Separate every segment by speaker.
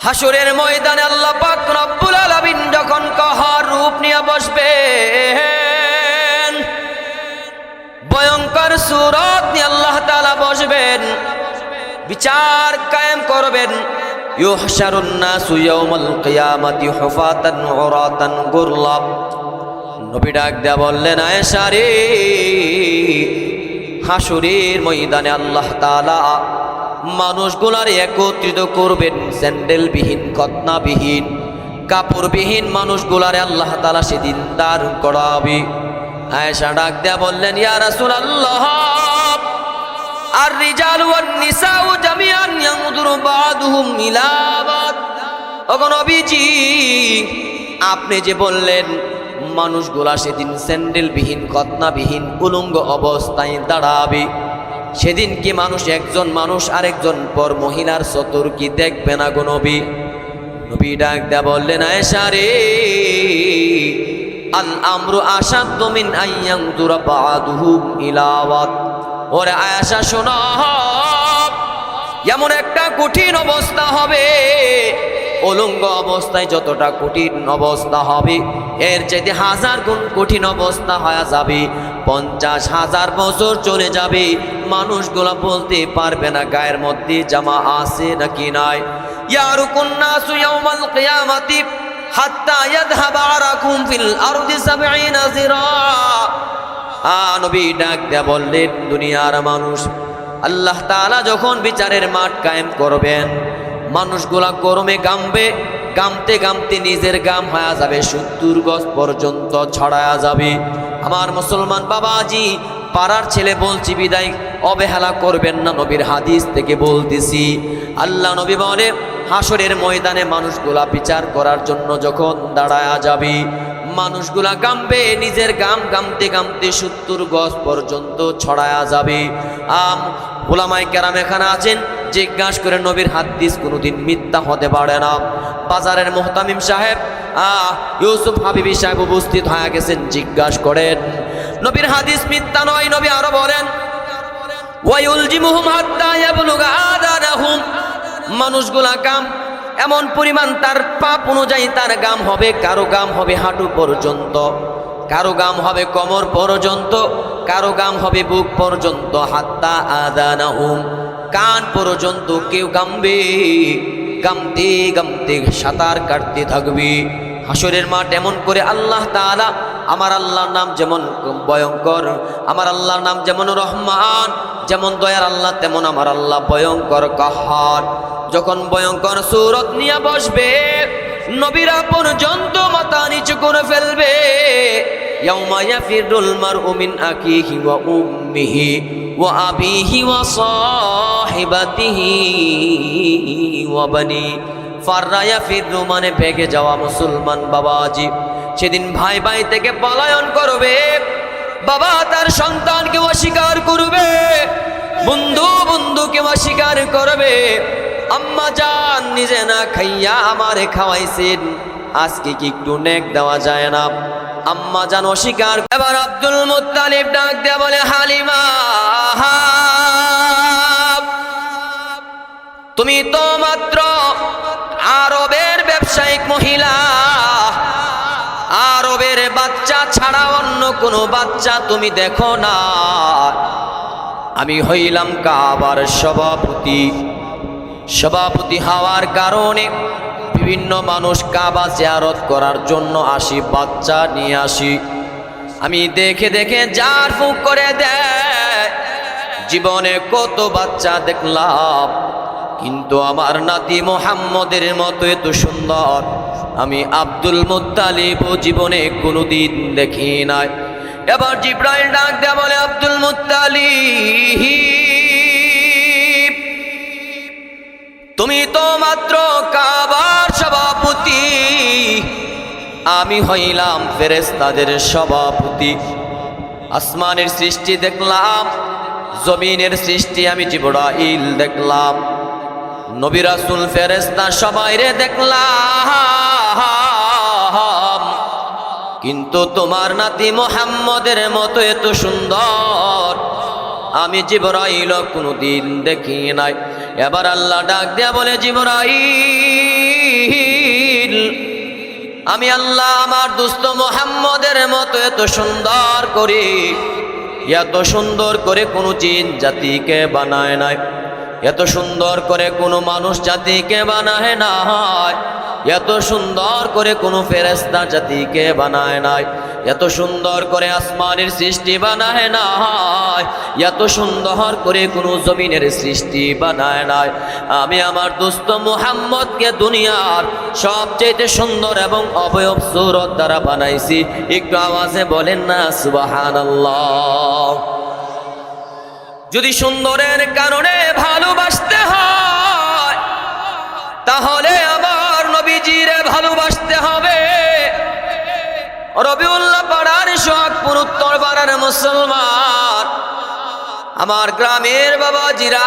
Speaker 1: হাসরের ময়দানে আল্লাহ পাক রব্বুল আলামিন যখন কাহার রূপ নিয়ে বসবেন, ভয়ঙ্কর সূরত নিয়ে আল্লাহ তাআলা বসবেন, বিচার কায়েম করবেন। ইউহশারুন নাসু ইয়াউমাল কিয়ামাতি হুফাতান উরাতান গুরলা। নবী ডাক দেয়া বললেন, আয়েশা রে, হাসরের ময়দানে আল্লাহ তাআলা মানুষগুলার একত্রিত করবেন, স্যান্ডেলবিহীন, খতনাবিহীন, কাপড়বিহীন মানুষগুলারে আল্লাহ তাআলা সেদিন দাঁড় করাবে। আয়েশা ডাক দেয়া বললেন, ইয়া রাসূলুল্লাহ, আর রিজাল ওয়ান নিসাউ জামিআন ইয়ানজুরু বা'দুহুম ইলা বা'দ। ওগো নবীজি, আপনি যে বললেন মানুষগুলা সেদিন স্যান্ডেলবিহীন, খতনাবিহীন, উলঙ্গ অবস্থায় দাঁড়াবে, সেদিন কি মানুষ একজন মানুষ আরেকজন পর মহিলার সতর কি দেখবে না গো নবী? নবী ডাক দেয়া বললেন, আয়েশা রে, আল আমরু আশাদ্দু মিন আইয়ানজুরা বা'দুহুম ইলা বা'দ। ওরে আয়েশা শোনো, এমন একটা কঠিন অবস্থা হবে, উলঙ্গ অবস্থায় যতটা কঠিন অবস্থা হবে, এর চাইতে 1000 গুণ কঠিন অবস্থা হয়ে যাবে। 50,000 বছর চলে যাবে, মানুষগুলা বলতে পারবে না গায়ের মধ্যে জামা আছে নাকি নাই। ইয়ারুকুন নাসু ইয়াউমাল কিয়ামাতি হাত্তা ইয়াযহাবা আরাকুম ফিল আরদি 70 যিরা। নবী ডাক দেয়া বললেন, দুনিয়ার মানুষ, আল্লাহ তাআলা যখন বিচারের মাঠ কায়েম করবেন, মানুষগুলা গরমে গামবে, গামতে গামতে নিজের গাম হয়ে যাবে 70 গজ পর্যন্ত ছড়ায়া যাবে। আমার মুসলমান বাবাজি, পাড়ার ছেলে বলছি বিদায়, অবহেলা করবেন না, নবীর হাদিস থেকে বলতেছি। আল্লাহ নবী বলে, হাসরের ময়দানে মানুষগুলা বিচার করার জন্য যখন দাঁড়ায়া যাবে, মানুষগুলা গামবে, নিজের গাম গামতে গামতে 70 গজ পর্যন্ত ছড়ায়া যাবে। উলামায়ে কেরাম এখানে আছেন, জিজ্ঞাসা করে, নবীর হাদিস কোনোদিন মিথ্যা হতে পারে না। বাজারের মুহতামিম সাহেব ইউসুফ হাবিবি সাহেব উপস্থিত হয়ে গেছেন, জিজ্ঞাসা করেন, নবীর হাদিস মিথ্যা নয়। নবী আরো বলেন, ওয়ায়ুলজিমুহুম হাত্তা ইয়াবলুগা আদানাহুম। মানুষগুলা গাম এমন পরিমাণ, তার পাপ অনুযায়ী তার গাম হবে, কারো গাম হবে হাঁটু পর্যন্ত, কারো গাম হবে কোমর পর্যন্ত, কারো গাম হবে বুক পর্যন্ত, হাত্তা আদানাহুম, কান পর্যন্ত কেউ গামবে। গামতে গামতে সাঁতার কাটতে থাকবে। হাসরের মাঠ এমন করে আল্লাহ তাআলা, আমার আল্লাহর নাম যেমন ভয়ঙ্কর, আমার আল্লাহর নাম যেমন রহমান, যেমন দয়ার আল্লাহ, তেমন আমার আল্লাহ ভয়ঙ্কর কাহার। যখন ভয়ঙ্কর সূরত নিয়ে বসবে, নবীরা পর্যন্ত মাথা নিচু করে ফেলবে। ইয়াউমা ইয়াফিরুল মারউ মিন আখিহি ওয়া উম্মিহি ওয়া আবিহি ওয়া সাহিবাতিহি ওয়া বানি। ফাররা ইয়াফিরু মানে ভেগে যাওয়া মুসলমান বাবাজি। সেদিন ভাই ভাই থেকে পলায়ন করবে, বাবা তার সন্তানকে অস্বীকার করবে, বন্ধু বন্ধুকে অস্বীকার করবে। আম্মা জান নিজে না খাইয়া আমারে খাওয়াইছেন, আজকে কি একটু নেক দেওয়া যায় না? আম্মা জান অস্বীকার। এবার আব্দুল মুত্তালিব ডাক দেয়া বলে, হালিমা, তুমি তো মাত্র আরবের ব্যবসায়িক মহিলা, আরবের বাচ্চা ছাড়া অন্য কোনো বাচ্চা তুমি দেখো না। আমি হইলাম কাবার সভাপতি, সভাপতি হওয়ার কারণে বিভিন্ন মানুষ কাবা জিয়ারত করার জন্য আসি, বাচ্চা নিয়ে আসি। আমি দেখে দেখে জার ফুঁক করে দেয়। জীবনে কত বাচ্চা দেখলাম, কিন্তু আমার নাতি মুহাম্মদের মতো এত সুন্দর আমি আব্দুল মুত্তালিব জীবনে কোনোদিন দেখি নাই। এবার জিব্রাইল ডাক দেয়া বলে, আব্দুল মুত্তালিব, তুমি তো মাত্র কাবার সভাপতি, আমি হইলাম ফেরেশতাদের সভাপতি। আসমানের সৃষ্টি দেখলাম, জমিনের সৃষ্টি আমি জিবরাইল দেখলাম, নবী রাসূল ফেরেশতা সবাইরে দেখলাম, কিন্তু তোমার নাতি মুহাম্মদের মতো এত সুন্দর আমি জিবরাইল কোনোদিন দেখি নাই। এবার আল্লাহ ডাক দেয়া বলে, জিবরাইল আমি আল্লাহ আমার দোস্ত মুহাম্মদের মতো এত সুন্দর করে কোনো জিন জাতিকে বানায় নাই, এত সুন্দর করে কোনো মানুষ জাতিকে বানায় নাই, এত সুন্দর করে কোনো ফেরেশতা জাতিকে বানায় নাই, এত সুন্দর করে আসমানের সৃষ্টি বানায় নাই, এত সুন্দর করে কোনো জমিনের সৃষ্টি বানায় নাই। আমি আমার দোস্ত মুহাম্মদকে দুনিয়ার সবচেয়ে সুন্দর এবং অবয়ব সূরত দ্বারা বানাইছি। একটু আওয়াজে বলেন না সুবহানাল্লাহ। যদি সুন্দরের কারণে ভালোবাসতে হয় তাহলে আমার নবীজিরে ভালোবাসতে হবে। রবিউল্লাহ পাড়ার সোহাগপুর উত্তর পাড়ার মুসলমান, আমার গ্রামের বাবাজিরা,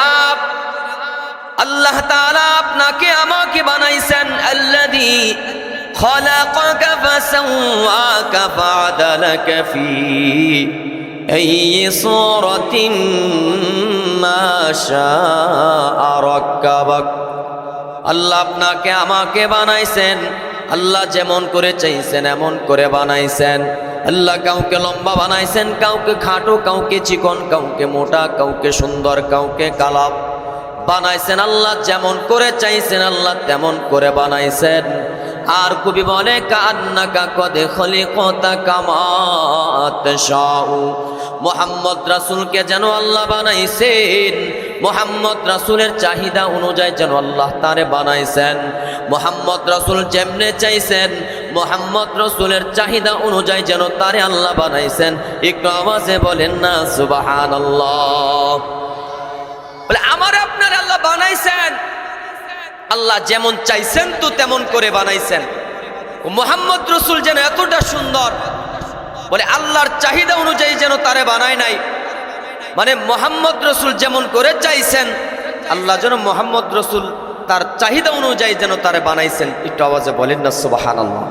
Speaker 1: আল্লাহ তাআলা আপনাকে আমাকে বানাইছেন। আল্লাযী খালাকাকা ফাসাওয়াকা ফাআদালাকা ফি আইয়ি সূরাতিন মা শাআ রাক্কাবাক। আল্লাহ আপনাকে আমাকে বানাইছেন, আল্লাহ যেমন করে চাইছেন এমন করে বানাইছেন। আল্লাহ কাউকে লম্বা বানাইছেন, কাউকে খাটো, কাউকে চিকন, কাউকে মোটা, কাউকে সুন্দর, কাউকে কালা বানাইছেন। আল্লাহ যেমন করে চাইছেন আল্লাহ তেমন করে বানাইছেন। আর কবি বলে কান্নাকা কদ খলিকতা কামা তাশাউ। মুহাম্মদ রাসূলকে যেন আল্লাহ বানাইছেন, মুহাম্মদ রাসূলের চাহিদা অনুযায়ী যেন আল্লাহ তারে বানাইছেন। মুহাম্মদ রাসূল যেমনে চাইছেন মুহাম্মদ রাসূলের চাহিদা অনুযায়ী যেন তারে আল্লাহ বানাইছেন। একটু আওয়াজে বলেন না সুবহানাল্লাহ। বলে আমার আপনার আল্লাহ বানাইছেন, আল্লাহ যেমন চাইছেন তো তেমন করে বানাইছেন। মুহাম্মদ রাসূল যেন এতটা সুন্দর, বলে আল্লাহর চাহিদা অনুযায়ী যেন তারে বানায় নাই। মানে মুহাম্মদ রাসূল যেমন করে চাইছেন আল্লাহ যেন মুহাম্মদ রাসূল তার চাহিদা অনুযায়ী যেন তারে বানাইছেন। একটু আওয়াজে বলেন না সুবহানাল্লাহ।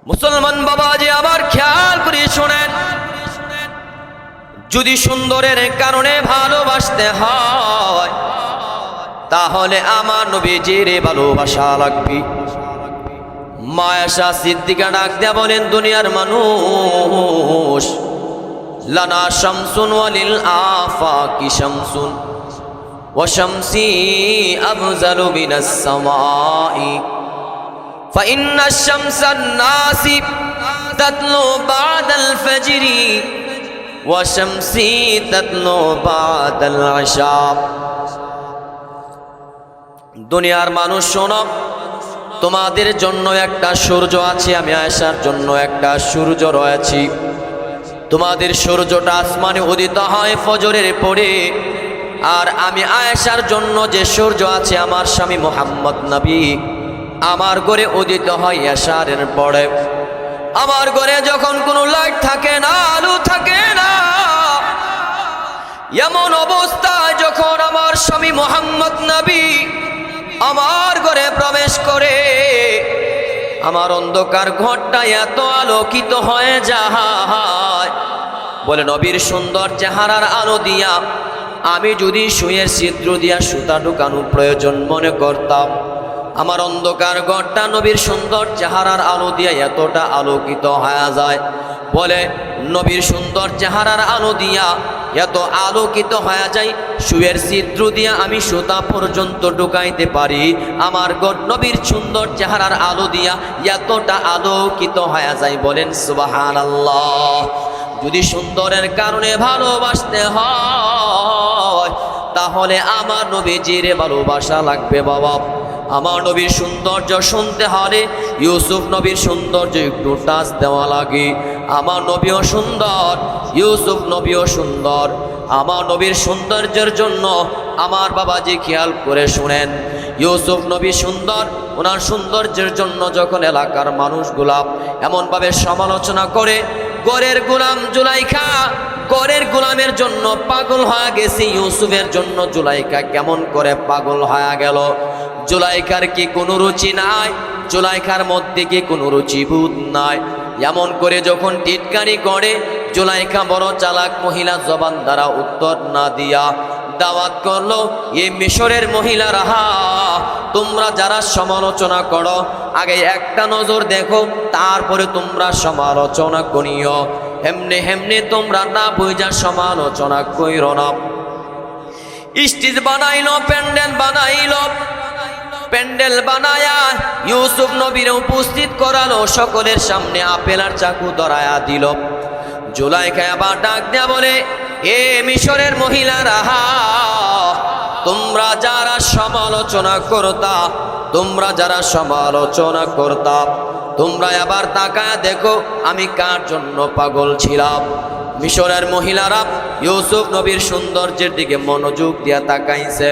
Speaker 1: মুসলমান বাবাজি আমার খেয়াল করে শোনেন, যদি সুন্দরের কারণে ভালোবাসতে হয় তাহলে আমার নবীজির ভালোবাসা লাগবে। মা আয়েশা সিদ্দিকা ডাক দেয়া বলেন, দুনিয়ার মানুষ লানা শামসুন ওয়ালিল আফাকি শামসুন ওয়া শামসি আফজালু মিনাস সামাই ফাইন্না শামসান নাসি তাতলু বাদাল ফাজরি ওয়া শামসি তাতলু বাদাল ইশা। দুনিয়ার মানুষ শোনো, তোমাদের জন্য একটা সূর্য আছে, আমি আয়েশার জন্য একটা সূর্য রয়েছি। তোমাদের সূর্যটা আসমানে উদিত হয় ফজরের পরে, আর আমি আয়েশার জন্য যে সূর্য আছে আমার স্বামী মুহাম্মদ নবী আমার ঘরে উদিত হয় এশারের পরে। আমার ঘরে যখন কোনো লাইট থাকে না, আলো থাকে না, এমন অবস্থায় যখন আমার স্বামী মুহাম্মদ নবী আমার ঘরে প্রবেশ করে আমার অন্ধকার ঘরটা এত আলোকিত হয়ে যায়, বলে নবীর সুন্দর চেহারার আলো দিয়া আমি যদি সুইয়ের ছিদ্র দিয়া সুতা ঢুকানোর প্রয়োজন মনে করতাম, আমার অন্ধকার ঘরটা নবীর সুন্দর চেহারার আলো দিয়া এতটা আলোকিত হয়ে যায়। বলে নবীর সুন্দর চেহারার আলো দিয়া এত আলোকিত হয়ে যায়, সুয়ের ছিদ্র দিয়া আমি সুতা পর্যন্ত ঢুকাইতে পারি। আমার ঘর নবীর সুন্দর চেহারার আলো দিয়া এতটা আলোকিত হয়ে যায়। বলেন সুবহানাল্লাহ। যদি সুন্দরের কারণে ভালোবাসতে হয় তাহলে আমার নবীজির ভালোবাসা লাগবে বাবা। আমার নবীর সৌন্দর্য শুনতে হলে ইউসুফ নবীর সৌন্দর্য একটু টাচ দেওয়া লাগে। আমার নবীও সুন্দর, ইউসুফ নবীও সুন্দর। আমার নবীর সৌন্দর্যের জন্য আমার বাবাজি খেয়াল করে শুনেন, ইউসুফ নবী সুন্দর, ওনার সৌন্দর্যের জন্য যখন এলাকার মানুষগুলা এমনভাবে সমালোচনা করে, গরের গোলাম জুলাইখা গরের গোলামের জন্য পাগল হয়ে গেছে, ইউসুফের জন্য জুলাইখা কেমন করে পাগল হয়ে গেল। জুলাইখার কি কোনো রুচি নাই? জুলাইখার মধ্যে কি কোনো রুচিবোধ নাই? এমন করে যখন টিটকারি করে, জুলাইখা বড় চালাক মহিলা, জবান দ্বারা উত্তর না দিয়া দাওয়াত করলো, এই মিশরের মহিলারা, তোমরা যারা সমালোচনা করো আগে একটা নজর দেখো, তারপরে তোমরা সমালোচনা করিও। হেমনে হেমনে তোমরা না বুঝা সমালোচনা কইরো না। স্টেজ বানাইলো, প্যান্ডেল বানাইলো, প্যান্ডেল বানায়া ইউসুফ নবীর উপস্থিত করালো, সকলের সামনে আপেল আর চাকু ধরায়া দিল। জুলাইখা আবার ডাক দেয়া বলে, এ মিশরের মহিলারা, তোমরা যারা সমালোচনা করতা, তোমরা যারা সমালোচনা করতা, তোমরা আবার তাকায় দেখো আমি কার জন্য পাগল ছিলাম। মিশরের মহিলারা ইউসুফ নবীর সৌন্দর্যের দিকে মনোযোগ দিয়া তাকাইছে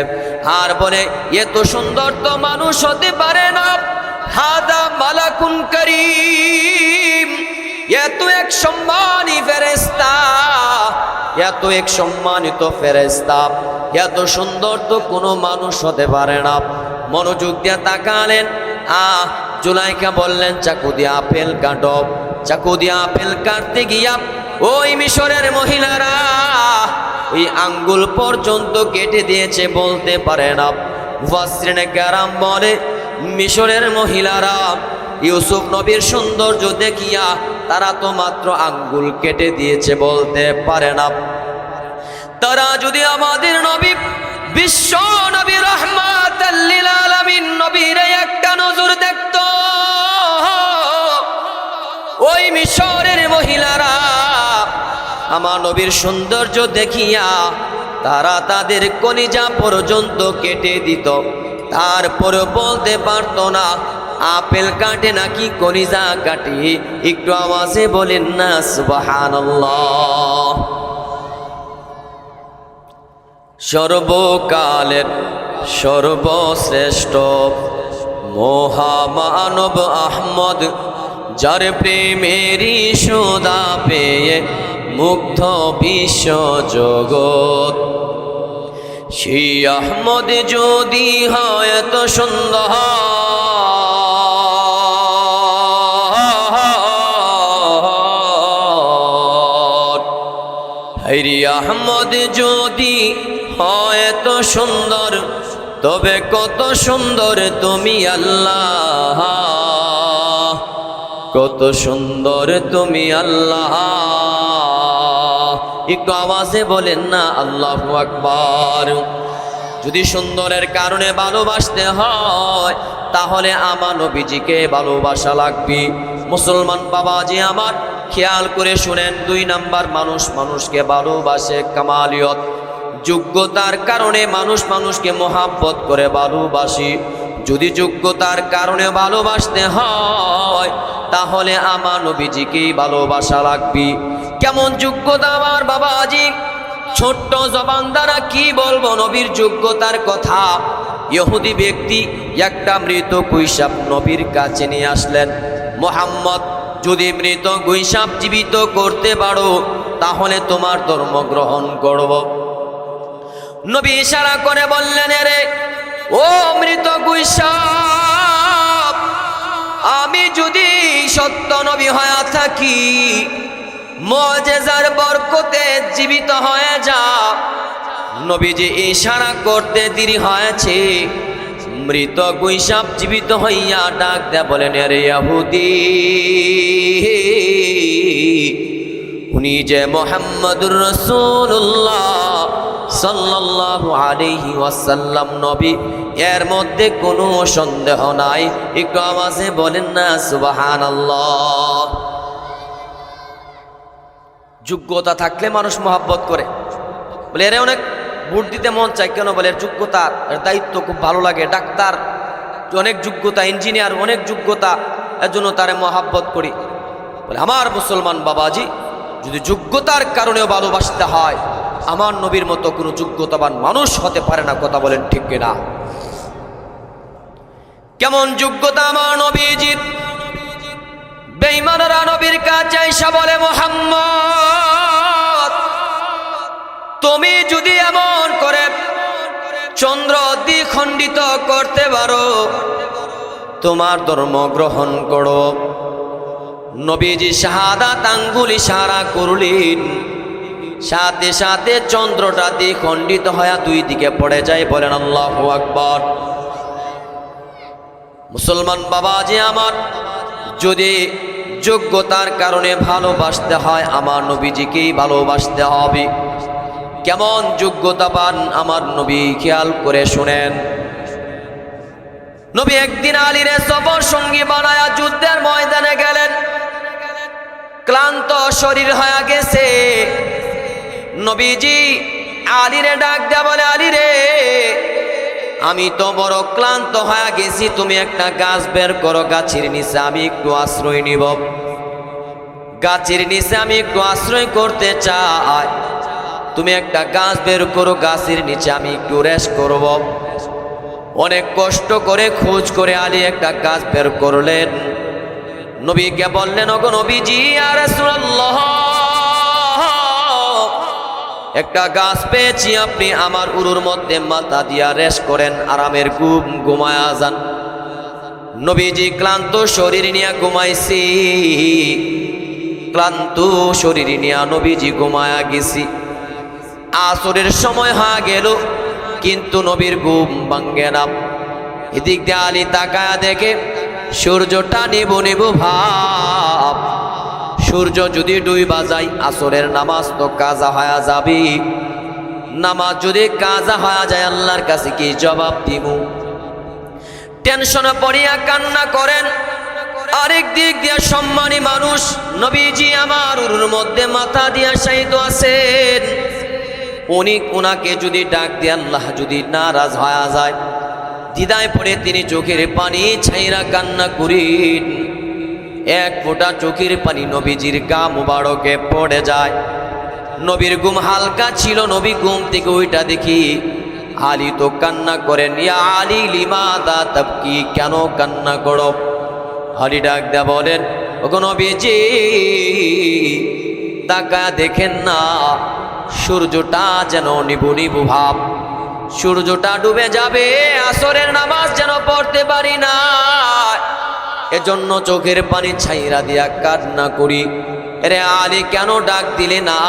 Speaker 1: আর বলে, এত সুন্দর তো মানুষ হতে পারে না, হাদা মালাকুন করিম, এত এক সম্মানী ফেরেশতা, এত এক সম্মানিত ফেরেশতা, এত সুন্দর তো কোনো মানুষ হতে পারে না। মনোযোগ দিয়া তাকালেন। জুলাইখা বললেন, চাকু দিয়ে আপেল কাটো। চাকু দিয়ে আপেল কাটতে গিয়া ওই মিশরের মহিলারা ওই আঙ্গুল পর্যন্ত কেটে দিয়েছে, বলতে পারে না। মুফাসসিরিনে কেরাম বলে, মিশরের মহিলারা ইউসুফ নবীর সৌন্দর্য দেখিয়া তারা তো মাত্র আঙ্গুল কেটে দিয়েছে, বলতে পারে না। তারা যদি আমাদের নবী, বিশ্ব নবী রাহমাতাল লিল আলামিন নবীর একটা নজর দেখত, ওই মিশরের মহিলারা আমার নবীর সৌন্দর্য দেখিয়া তারা তাদের কলিজা পর্যন্ত কেটে দিত, তারপরে বলতে পারতো না আপেল কাটে নাকি কলিজা কাটে। একটু আওয়াজে বলেন না সুবহানাল্লাহ। সর্বকালের সর্বশ্রেষ্ঠ মহামানব আহমদ, যার প্রেমেরই সুধা পেয়ে মুগ্ধ বিশ্ব জগৎ, সেই আহমদ যদি হয় এত সুন্দর, হরি আহমদ যদি হয় এত সুন্দর, তবে কত সুন্দর তুমি আল্লাহ, কত সুন্দর তুমি আল্লাহ। একটু আওয়াজে বলেন না আল্লাহু আকবার। যদি সুন্দরের কারণে ভালোবাসতে হয়, তাহলে আমার নবীজিকে ভালোবাসা লাগবে। মুসলমান বাবাজি আমার, খেয়াল করে শুনেন, 2 নাম্বার, মানুষ মানুষকে ভালোবাসে কামালিয়ত, যোগ্যতার কারণে মানুষ মানুষকে মোহাব্বত করে ভালোবাসি। যদি যোগ্যতার কারণে ভালোবাসতে হয়, তাহলে আমার নবীজিকেই ভালোবাসা লাগবে। কেমন যোগ্যতা আমার বাবাজি, ছোট্ট জবান দ্বারা কি বলবো নবীর যোগ্যতার কথা। ইহুদি ব্যক্তি একটা মৃত গুইসাপ নবীর কাছে নিয়ে আসলেন। মুহাম্মদ, যদি মৃত গুইসাপ জীবিত করতে পারো, তাহলে তোমার ধর্ম গ্রহণ করব। নবী ইশারা করে বললেন, রে ও মৃত গুইসাপ, আমি যদি সত্য নবী হয়ে থাকি, মুজিজার বরকতে জীবিত হয়ে যা। নবীজি ইশারা করতে দেরি হয়েছে, মৃত গুইসাপ জীবিত হইয়া ডাক দেয়া বলেন, রে ইহুদি, উনি যে মুহাম্মদুর রাসূলুল্লাহ সাল্লাল্লাহু আলাইহি ওয়াসাল্লাম নবী, এর মধ্যে কোনো সন্দেহ নাই। একটু আওয়াজে বলেন না সুবহানাল্লাহ। যোগ্যতা থাকলে মানুষ মহব্বত করে, বলে এর অনেক ভোট দিতে মন চায়, কেন বলে এর যোগ্যতা, এর দায়িত্ব খুব ভালো লাগে, ডাক্তার অনেক যোগ্যতা, ইঞ্জিনিয়ার অনেক যোগ্যতা, এর জন্য তারে মহব্বত করি। বলে আমার মুসলমান বাবাজি, যদি যোগ্যতার কারণেও ভালোবাসতে হয়, আমার নবীর মতো কোনো যোগ্যতাবান মানুষ হতে পারে না। কথা বলেন ঠিক কিনা? কেমন যোগ্যতা আমার নবীজির। বেঈমানরা নবীর কাছে আইসা বলে, মুহাম্মদ, তুমি যদি এমন করে চন্দ্র দ্বিখণ্ডিত করতে পারো, তোমার ধর্ম গ্রহণ করো। নবীজি শাহাদাত আঙ্গুল ইশারা করলেন, সাথে সাথে চন্দ্রটা দ্বিখণ্ডিত হয়ে দুই দিকে পড়ে যায়। বলেন আল্লাহু আকবার। মুসলমান বাবাজি আমার, যদি যোগ্যতার কারণে ভালোবাসতে হয় আমার নবীজিকেই ভালোবাসতে হবে। কেমন যোগ্যতা পান আমার নবী, খেয়াল করে শুনেন। নবী একদিন আলীরে সফর সঙ্গী বানায়া যুদ্ধের ময়দানে গেলেন। ক্লান্ত শরীর হয়ে গেছে। নবীজি আলীরে ডাক দেয়া বলে, আলী রে, আমি তো বড় ক্লান্ত হয়ে গেছি, তুমি একটা গাছ বের করো, গাছের নিচে আমি একটু আশ্রয় নিব। গাছের নিচে আমি একটু আশ্রয় করতে চাই, তুমি একটা গাছ বের করো, গাছের নিচে আমি একটু রেস্ট করব। অনেক কষ্ট করে খোঁজ করে আলী একটা গাছ বের করলেন। নবীকে বললেন, ওগো নবীজি, ইয়া রাসূলুল্লাহ, একটা গাছ পেয়েছি, আপনি আমার উরুর মধ্যে মাথা দিয়া রেস্ট করেন, আরামের ঘুমায়া যান। নবীজি ক্লান্ত শরীর নিয়ে ঘুমাইছি, ক্লান্ত শরীর নিয়ে নবীজি ঘুমায়া গেছি। আসরের সময় হয়ে গেল, কিন্তু নবীর ঘুম ভাঙ্গে না। এদিক দিয়ে আলী তাকায়া দেখে সূর্যটা নিবু নিবু ভাব। সূর্য যদি ডুইবা যায়, আসরের নামাজ তো কাজা হয়ে যাবে। নামাজ যদি কাজা হয়ে যায়, আল্লাহর কাছে কি জবাব দিব? টেনশনে পড়িয়া কান্না করেন। আরেক দিক দিয়ে সম্মানী মানুষ নবীজি আমার উরুর মধ্যে মাথা দিয়া শায়িত আছেন। উনাকে যদি ডাক দিয়ে আল্লাহ যদি নারাজ হয়ে যায়, দ্বিধায় পড়ে তিনি চোখের পানি ছাইরা কান্না করেন। এক ফোঁটা চোখের পানি নবীজির গা মুবারকে পড়ে যায়। নবীর ঘুম হালকা ছিল, নবী ঘুম থেকে ওইটা দেখি আলী তো কান্না করেন। ইয়া আলী লিমাদা তাবকি, কেন কান্না করো? আলী ডাক দেয়া বলেন, ওগো নবীজি, তাকায়া দেখেন না, সূর্যটা যেন নিবু নিবু ভাব। সূর্যটা ডুবে যাবে, আসরের নামাজ যেন পড়তে পারি না, এজন্য চোখের পানি ছাইরা দিয়া কান্না করি। এরে আলী, কেন ডাক দিলে না?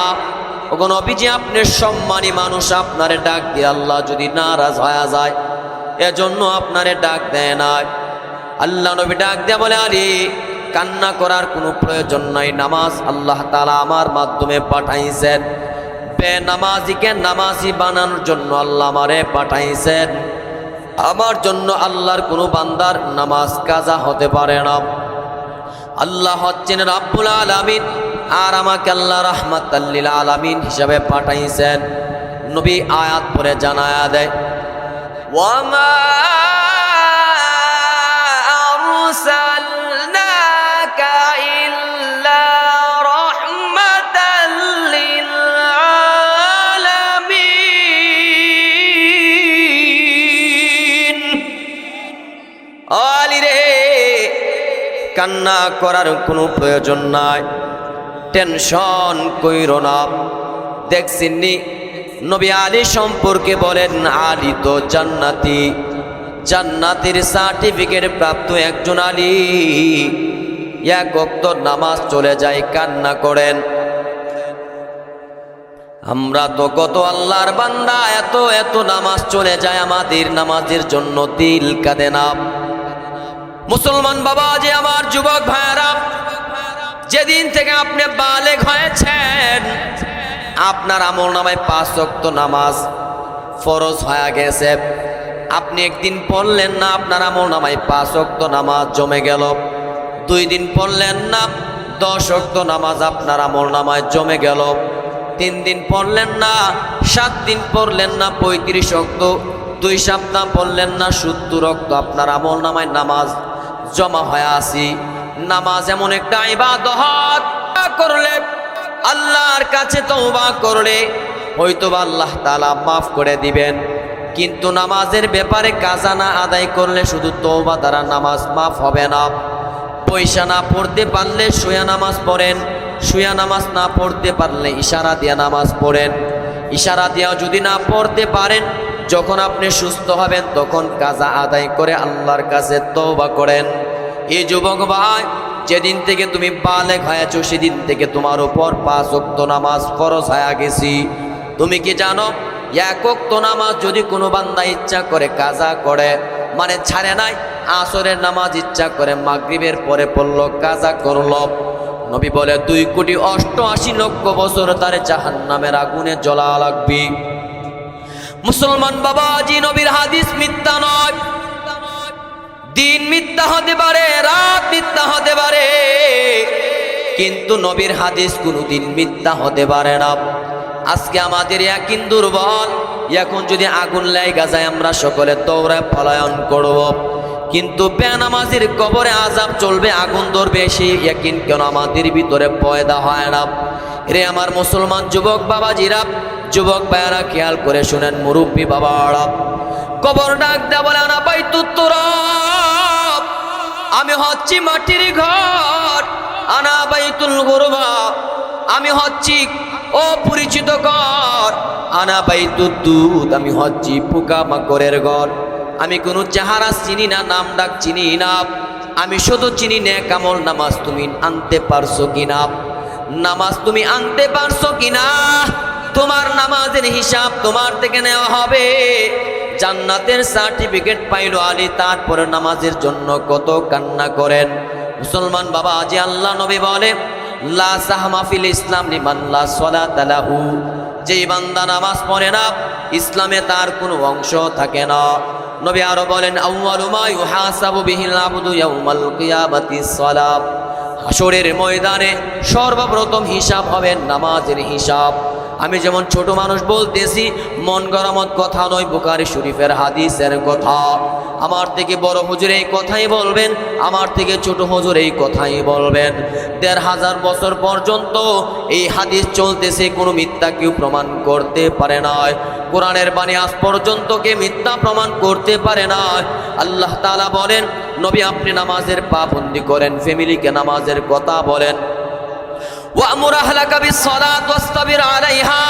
Speaker 1: ওগো নবীজি, আপনি সম্মানী মানুষ, আপনারে ডাক দিয়ে আল্লাহ যদি নারাজ হয়ে যায়, এজন্য আপনারে ডাক দেয় না। আল্লাহ নবী ডাক দেয়া বলে, আলী, কান্না করার কোনো প্রয়োজন নাই, নামাজ আল্লাহ তাআলা আমার মাধ্যমে পাঠাইছেন। বেনামাজিকে নামাজি বানানোর জন্য আল্লাহ আমারে পাঠাইছেন। আমার জন্য আল্লাহর কোনো বান্দার নামাজ কাজা হতে পারে না। আল্লাহ হচ্ছেন রাব্বুল আলামিন, আর আমাকে আল্লাহ রাহমাতাল লিল আলামিন হিসাবে পাঠাইছেন। নবী আয়াত পড়ে জানায়া দেয়, ওয়ামা আরসালনাকা ইল্লা রাহমাতাল লিল আলামিন। আলী রে, কান্না করার কোনো প্রয়োজন নাই, টেনশন কইরো না। দেখছিনি নবী আলী সম্পর্কে বলেন, আলী তো জান্নাতি, জান্নাতের সার্টিফিকেট প্রাপ্ত একজন আলী। এক ওয়াক্ত নামাজ চলে যায়, কান্না করেন। আমরা তো কত আল্লাহর বান্দা, এত এত নামাজ চলে যায়, আমাদের নামাজের জন্য দিল কাঁদে না। মুসলমান বাবা, যে আমার যুবক ভাইয়েরা, যেদিন থেকে আপনি বালেগ হয়েছেন, আপনার আমলনামায় 5 ওয়াক্ত নামাজ ফরজ হয়ে গেছে। আপনি একদিন পড়লেন না, আপনার আমলনামায় 5 ওয়াক্ত নামাজ জমে গেল। 2 দিন পড়লেন না, 10 ওয়াক্ত নামাজ আপনার আমলনামায় জমে গেল। 3 দিন পড়লেন না, 7 দিন পড়লেন না, 35 ওয়াক্ত। 2 সপ্তাহ পড়লেন না, 70 ওয়াক্ত আপনার আমলনামায় নামাজ জমা হয়ে আসি। নামাজ এমন একটা ইবাদত, করলে আল্লাহর কাছে তওবা করলে হয়তোবা আল্লাহ তাআলা মাফ করে দিবেন। কিন্তু নামাজের ব্যাপারে কাজা না আদায় করলে শুধু তওবা দ্বারা নামাজ মাফ হবে না। পয়সা না পড়তে পারলে শুয়া নামাজ পড়েন, শুয়া নামাজ না পড়তে পারলে ইশারা দিয়া নামাজ পড়েন। ইশারা দিয়া যদি না পড়তে পারেন, যখন আপনি সুস্থ হবেন তখন কাজা আদায় করে আল্লাহর কাছে তওবা করেন। এই যুবক ভাই, যেদিন থেকে তুমি বালেগ হয়েছো সেদিন থেকে তোমার উপর 5 ওয়াক্ত নামাজ ফরজ হয়ে গেছি। তুমি কি জানো, 1 ওয়াক্ত নামাজ যদি কোনো বান্দা ইচ্ছা করে কাজা করে, মানে ছাড়ে নাই, আসরের নামাজ ইচ্ছা করে মাগরিবের পরে পড়লো, কাজা করলো, নবী বলে 2,88,00,000 বছর তার জাহান্নামের আগুনে জ্বলা লাগবে। মুসলমান বাবাজি, নবীর হাদিস মিথ্যা নয়। দিন মিথ্যা হতে পারে, রাত মিথ্যা হতে পারে, কিন্তু নবীর হাদিস কোনোদিন মিথ্যা হতে পারে না। আজকে আমাদের ইয়াকিন দুর্বল। এখন যদি আগুন লেগে যায় আমরা সকলে দৌড়ায় পলায়ন করব, কিন্তু বেনামাজির কবরে আযাব চলবে, আগুন ধরবে, সেই ইয়াকিন কেন আমাদের ভিতরে পয়দা হয় না? রে আমার মুসলমান যুবক বাবাজিরা, যুবক ভাইয়ারা খেয়াল করে শুনেন, মুরব্বী বাবারা, কবর ডাক দেয়া বলে আনা বাইতুত তুরাব, আমি হচ্ছি মাটির ঘর, আনা বাইতুল গুরবা, আমি হচ্ছি অপরিচিত ঘর, আনা বাইতুদ দুদ, আমি হচ্ছি পোকা মাকড়ের ঘর। আমি কোনো চেহারা চিনি না, নাম ডাক চিনি না, আমি শুধু চিনি নেক আমল। নামাজ তুমি আনতে পারছো কিনা? নামাজ তুমি আনতে পারছো কিনা? তোমার নামাজের হিসাব তোমার থেকে নেওয়া হবে। জান্নাতের সার্টিফিকেট পাইল আলী, তারপরে নামাজের জন্য কত কান্না করেন। মুসলমান বাবা, আজ আল্লাহ নবী বলে, লা সাহমা ফিল ইসলাম লিমান লা সালাতা লাহু, যেই বান্দা নামাজ পড়ে না ইসলামে তার কোনো অংশ থাকে না। নবী আরো বলেন, আউয়ালু মা ইউহাসাবু বিহিল আবদু ইয়াউমাল কিয়ামাতিস সালাত, হাসরের ময়দানে সর্বপ্রথম হিসাব হবে নামাজের হিসাব। আমি যেমন ছোট মানুষ বলতেছি, মন গড়ামত কথা নয়, বুখারী শরীফের হাদিসের কথা। আমার থেকে বড় হুজুর এই কথাই বলবেন, আমার থেকে ছোট হুজুর এই কথাই বলবেন। 1,500 বছর পর্যন্ত এই হাদিস চলতেছে, কোনো মিথ্যা কেউ প্রমাণ করতে পারে না। কোরআনের বাণী আজ পর্যন্ত কে মিথ্যা প্রমাণ করতে পারে না। আল্লাহ তাআলা বলেন, নবী আপনি নামাজের পাবন্দি করেন, ফ্যামিলিকে নামাজের কথা বলেন। ওয়ামুর আহলাকা বিসসালাত ওয়াসতাবির আলাইহা,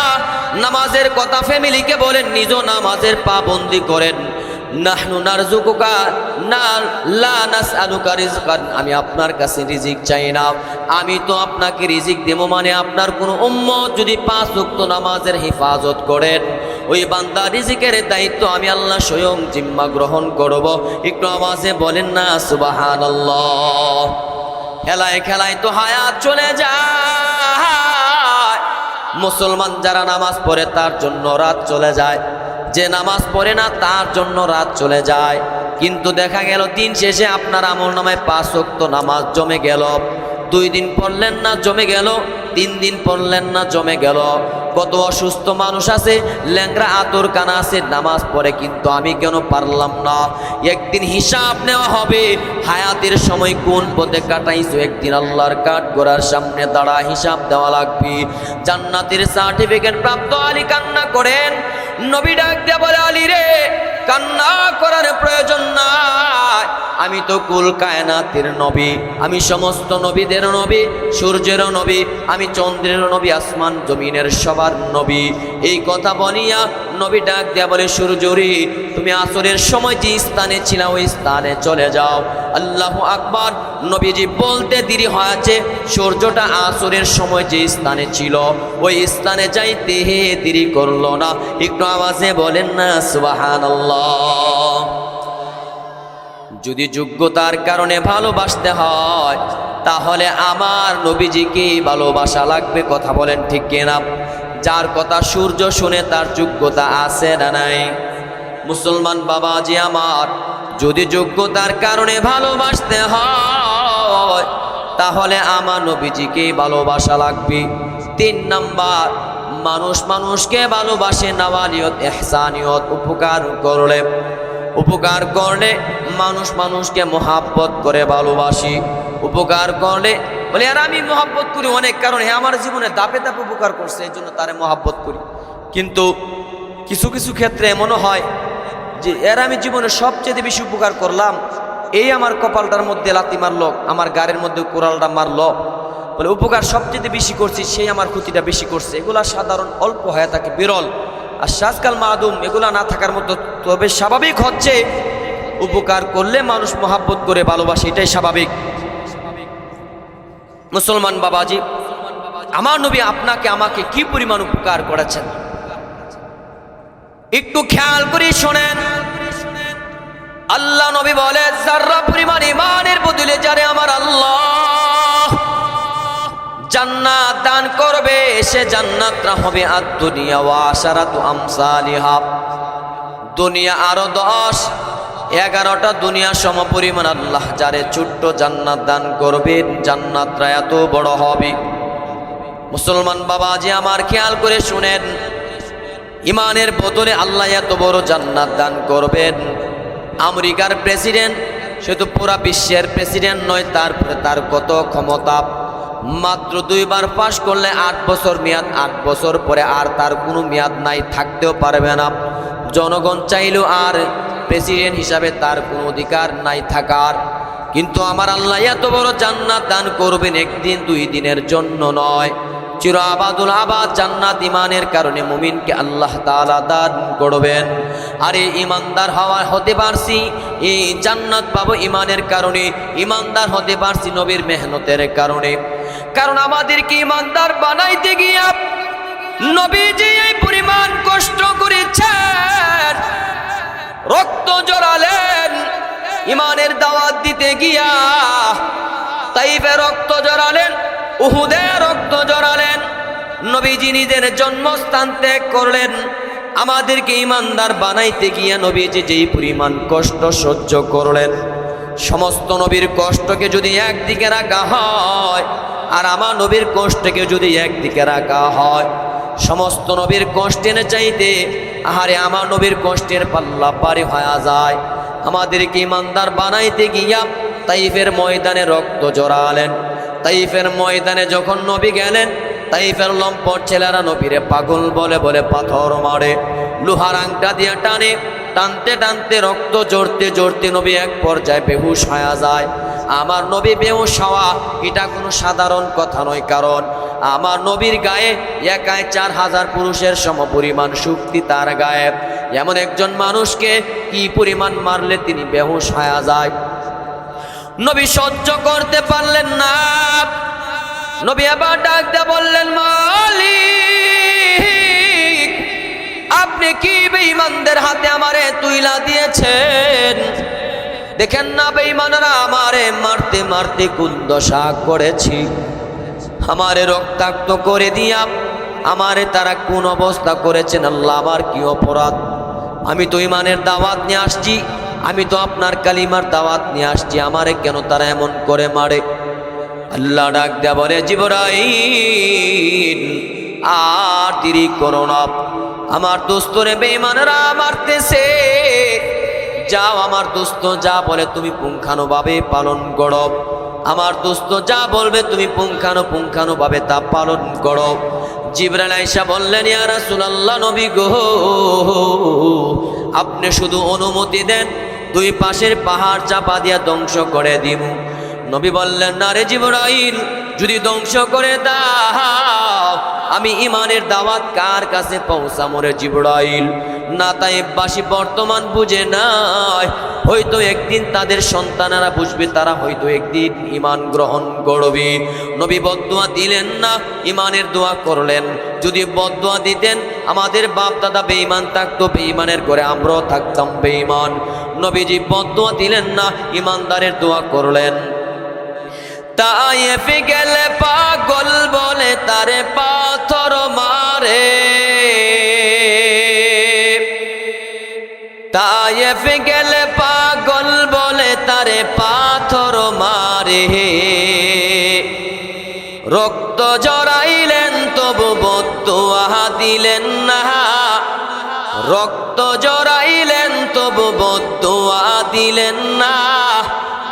Speaker 1: নামাজের কথা ফ্যামিলিকে বলেন, নিজেও নামাজের পাবন্দি করেন। নাহনু নারযুকুকা লা নাসআলুকা রিজকান, আমি আপনার কাছে রিজিক চাই না, আমি তো আপনাকে রিজিক দেব। মানে আপনার কোনো উম্মত যদি 5 ওয়াক্ত নামাজের হেফাজত করেন, ওই বান্দা রিজিকের দায়িত্ব আমি আল্লাহ স্বয়ং জিম্মা গ্রহণ করব। একটু আওয়াজে বলেন না সুবহানাল্লাহ। খেলায় খেলায় তো হায়াত চলে যায়। মুসলমান যারা নামাজ পড়ে তার জন্য রাত চলে যায়, যে নামাজ পড়ে না তার জন্য রাত চলে যায়। কিন্তু দেখা গেল দিন শেষে আপনার আমলনামায় 5 ওয়াক্ত নামাজ জমে গেল। 2 দিন পড়লেন না, জমে গেল। 3 দিন পড়লেন না, জমে গেল। কত অসুস্থ মানুষ আছে, ল্যাংরা আতর কানা আছে, নামাজ পড়ে, কিন্তু আমি কেন পারলাম না? একদিন হিসাব নেওয়া হবে, হায়াতের সময় কোন পথে কাটাইছো, একদিন আল্লাহর কাঠ গোড়ার সামনে দাঁড়া হিসাব দেওয়া লাগবে। জান্নাতের সার্টিফিকেট প্রাপ্ত আলী কান্না করেন। নবী ডাক দিয়ে বলে, আলী রে, কান্না করার প্রয়োজন নাই, আমি তো কুল কায়নাতের নবী, আমি সমস্ত নবীদের নবী, সূর্যের নবী, আমি চন্দ্রের নবী, আসমান জমিনের সবার নবী। এই কথা বলিয়া নবী ডাক দিয়া বলে, সূর্যরি, তুমি আসরের সময় যে স্থানে ছিল ওই স্থানে চলে যাও। আল্লাহু আকবার। নবীজি বলতে দেরি হয়েছে, সূর্যটা আসরের সময় যে স্থানে ছিল ওই স্থানে যাইতে দেরি করলো না। একটু আওয়াজে বলেন না সুবহানাল্লাহ। যদি যোগ্যতার কারণে ভালোবাসতে হয়, তাহলে আমার নবীজিকে ভালোবাসা লাগবে। কথা বলেন ঠিক কিনা? যার কথা সূর্য শুনে তার যোগ্যতা আছে না নাই? মুসলমান বাবাজি আমার, যদি যোগ্যতার কারণে ভালোবাসতে হয়, তাহলে আমার নবীজিকে ভালোবাসা লাগবে। 3 নাম্বার, মানুষ মানুষকে ভালোবাসে, নাওয়ালিয়ত ইহসানিয়ত, উপকার করলে মানুষ মানুষকে মহাব্বত করে ভালোবাসি। উপকার করলে বলে, আর আমি মহাব্বত করি অনেক কারণে, আমার জীবনে দাপে দাপে উপকার করছে, এই জন্য তারে মহাব্বত করি। কিন্তু কিছু কিছু ক্ষেত্রে এমনও হয় যে এর আমি জীবনে সবচেয়ে বেশি উপকার করলাম, এই আমার কপালটার মধ্যে লাথি মারলো, আমার গাড়ির মধ্যে কোরালটা মারলো, বলে উপকার সবচেয়ে বেশি করছি, সেই আমার ক্ষতিটা বেশি করছে। এগুলা সাধারণ অল্প হয়ে থাকে, বিরল। আর সাজকাল মাদুম, এগুলা না থাকার মতো। তবে স্বাভাবিক হচ্ছে উপকার করলে মানুষ মহাব্বত করে ভালোবাসে, এটাই স্বাভাবিক। মুসলমান বাবাজি, আমার নবী আপনাকে আমাকে কি পরিমাণ উপকার করেছেন একটু খেয়াল করে শোনেন। আল্লাহ নবী বলে, যারা পরিমাণ ইমানের বদলে যারে আমার আল্লাহ জান্নাত দান করবে, সে জান্নাতটা হবে আদ-দুনিয়া ওয়া আশারাতু আমসালিহা, দুনিয়া আরো 10-11টা দুনিয়া সম পরিমাণ আল্লাহ যারে ছোট্ট জান্নাত দান করবেন, জান্নাতটা এত বড় হবে। মুসলমান বাবাজি আমার খেয়াল করে শুনেন, ইমানের বদলে আল্লাহ এত বড় জান্নাত দান করবেন। আমেরিকার প্রেসিডেন্ট, সে তো পুরা বিশ্বের প্রেসিডেন্ট নয়, তারপরে তার কত ক্ষমতা, মাত্র 2 বার পাশ করলে 8 বছর মেয়াদ, 8 বছর পরে আর তার কোনো মেয়াদ নাই, থাকতেও পারবে না। জনগণ চাইলেও আর প্রেসিডেন্ট হিসাবে তার কোনো অধিকার নাই থাকার। কিন্তু আমার আল্লাহ এত বড় জান্নাত দান করবেন, একদিন 2 দিনের জন্য নয়, চির আবাদুল আবাদ জান্নাত ইমানের কারণে মুমিনকে আল্লাহ তাআলা দান করবেন। আর এই ইমানদার হতে পারছি, এই জান্নাত পাবো ইমানের কারণে, ইমানদার হতে পারছি নবীর মেহনতের কারণে। কারণ আমাদেরকে ইমানদার বানাইতে গিয়া নবীজি এই পরিমাণ কষ্ট করেছেন, রক্ত জড়ালেন ইমানের দাওয়াত দিতে গিয়া, তাইফে রক্ত জড়ালেন, উহুদে রক্ত জড়ালেন, নবীজি নিজের জন্মস্থান ত্যাগ করলেন। আমাদেরকে ইমানদার বানাইতে গিয়া নবীজি যেই পরিমাণ কষ্ট সহ্য করলেন, সমস্ত নবীর কষ্টকে যদি একদিকে রাখা হয় আর আমার নবীর কষ্টকে যদি একদিকে রাখা হয়, সমস্ত নবীর কষ্টের চাইতে আহারে আমার নবীর কষ্টের পাল্লা পারি হয়ে যায়। আমাদেরকে ইমানদার বানাইতে গিয়া তাইফের ময়দানে রক্ত জড়ালেন। তাইফের ময়দানে যখন নবী গেলেন, তাইফের লম্পট ছেলেরা নবীরে পাগল বলে বলে পাথর মারে, লোহার আংটা দিয়ে টানে, টানতে টানতে রক্ত জড়তে জড়তে নবী এক পর্যায়ে বেহুশ হয়ে যায়। আমার নবী বেহুশ হওয়া এটা কোনো সাধারণ কথা নয়, কারণ আমার নবীর গায়ে একাই 4000 পুরুষের সমপরিমাণ শক্তি তার গায়ে। এমন একজন মানুষকে কি পরিমাণ মারলে তিনি বেহুশ হয়ে যায়। নবী সহ্য করতে পারলেন না, নবী আবার ডাক দিয়ে বললেন, মালিক আপনি কি বেঈমানদের হাতে আমারে তুইলা দিয়েছেন? দেখেন না বেঈমানরা আমারে মারতে মারতে কোন দশা করেছি, আমারে রক্তাক্ত করে দিয়া আমারে তারা কোন অবস্থা করেছেন। আল্লাহ আমার কি অপরাধ? আমি তো ইমানের দাওয়াত নিয়ে আসছি, আমি তো আপনার কালিমার দাওয়াত নিয়ে আসছি, আমারে কেন তারা এমন করে মারে? আল্লাহ ডাক দেয়া বলে, জিবরাইল আর দেরি করো না, আমার দোস্তরে বেঈমানরা মারতেছে, যাও আমার দোস্ত যা বলে তুমি পুঙ্খানুভাবে পালন করো, আমার দোস্ত যা বলবে তুমি পুঙ্খানুভাবে তা পালন করো। জিবরাইল আয়েশা বললেন, ইয়া রাসূলুল্লাহ নবী গো, আপনি শুধু অনুমতি দেন, 2 পাশের পাহাড় চাপা দিয়া ধ্বংস করে দিব। নবী বললেন, না রে জিবরাইল, যদি ধ্বংস করে দাও আমি ইমানের দাওয়াত কার কাছে পৌঁছামো রে জিবরাইল? না তাইফবাসী বর্তমান বুঝে নাই, হয়তো একদিন তাদের সন্তানেরা বুঝবে, তারা হয়তো একদিন ইমান গ্রহণ করবে। নবী বদদুয়া দিলেন না, ইমানের দোয়া করলেন। যদি বদদুয়া দিতেন আমাদের বাপ দাদা বেঈমান থাকতো, বেঈমানের ঘরে আমরাও থাকতাম বেঈমান। নবীজি বদদুয়া দিলেন না, ইমানদারের দোয়া করলেন। তায়েফে গেলে পাগল বলে তারে পাথর মারে, তায়েফে গেলে পাগল বলে তারে পাথর মারে, রক্ত জড়াইলেন তবু বদদুয়া দিলেন না, রক্ত জড়াইলেন তবু বদদুয়া দিলেন না।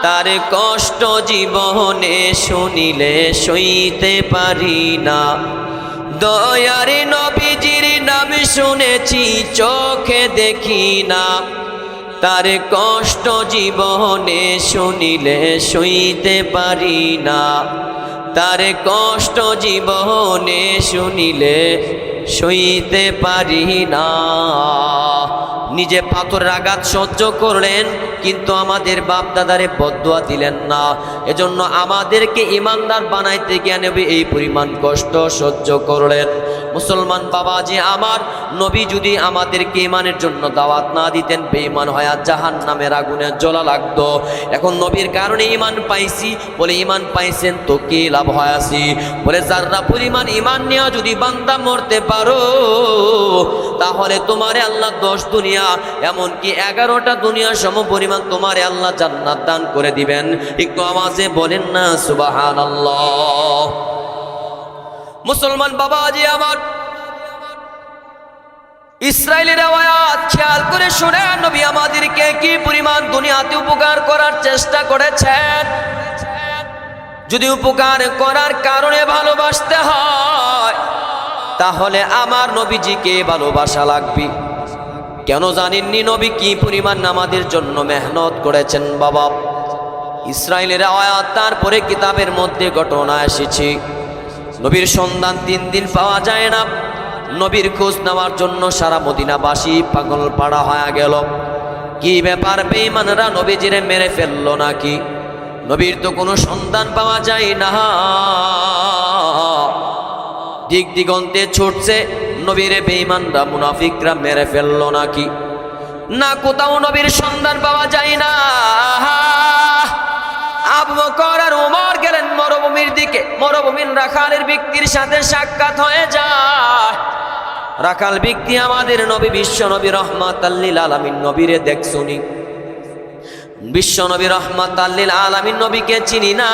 Speaker 1: তার কষ্ট জীবনে শুনিলে সইতে পারি না, দয়ার নবীজির নাম শুনেছি চোখে দেখি না, তার কষ্ট জীবনে শুনিলে সইতে পারি না, তার কষ্ট জীবনে শুনিলে সইতে পারি না। নিজে পাথরের আঘাত সহ্য করলেন, কিন্তু আমাদের বাপ দাদারে বদদুয়া দিলেন না। এজন্য আমাদেরকে ইমানদার বানাইতে গিয়ে নবী এই পরিমাণ কষ্ট সহ্য করলেন। মুসলমান বাবাজি আমার, নবী যদি আমাদেরকে ইমানের জন্য দাওয়াত না দিতেন, বেঈমান হয়ে জাহান্নামের আগুনে জ্বলা লাগতো। এখন নবীর কারণে ইমান পাইছি বলে, ইমান পাইছেন তো কি লাভ হয়েছি বলে, যারা পরিমাণ ইমান নিয়ে যদি বান্দা মরতে পারো, তাহলে তোমারে আল্লাহ 10 দুনিয়া এমনকি 11টা দুনিয়া সম পরিমাণ তোমারে আল্লাহ জান্নাত দান করে দিবেন। একটু আওয়াজে বলেন না সুবহানাল্লাহ। মুসলমান বাবাজি আমার, ইসরায়েলের আয়াত খেয়াল করে শুনে, নবী আমাদেরকে কি পরিমাণ দুনিয়াতে উপকার করার চেষ্টা করেছেন। যদি উপকার করার কারণে ভালোবাসতে হয়, তাহলে আমার নবীজিকে ভালোবাসা লাগবে। কেন জানেননি নবী কি পরিমাণ আমাদের জন্য মেহনত করেছেন বাবা? ইসরায়েলের আয়াত, তারপরে কিতাবের মধ্যে ঘটনা এসেছে। নবীর সন্ধান 3 দিন পাওয়া যায় না। নবীর খোঁজ নেওয়ার জন্য সারা মদিনাবাসী পাগল পাড়া হয়ে গেল। কি ব্যাপার, বেঈমানরা নবীজিরে মেরে ফেললো নাকি? নবীর তো কোনো সন্ধান পাওয়া যায় না। দিক দিগন্তে ছুটছে, নবীরে বেঈমানরা মুনাফিকরা মেরে ফেললো নাকি? না, কোথাও নবীর সন্ধান পাওয়া যায় না। আবু বকর আর ওমর গেলেন মরুভূমির দিকে। মরুভূমির রাখালের ব্যক্তির সাথে সাক্ষাৎ হয়ে যায়। রাখাল ব্যক্তি আমাদের নবী বিশ্ব নবী রহমাতাল লিল আলামিন নবীরে দেখছুনি? বিশ্ব নবী রহমাতাল লিল আলামিন নবীকে চিনি না,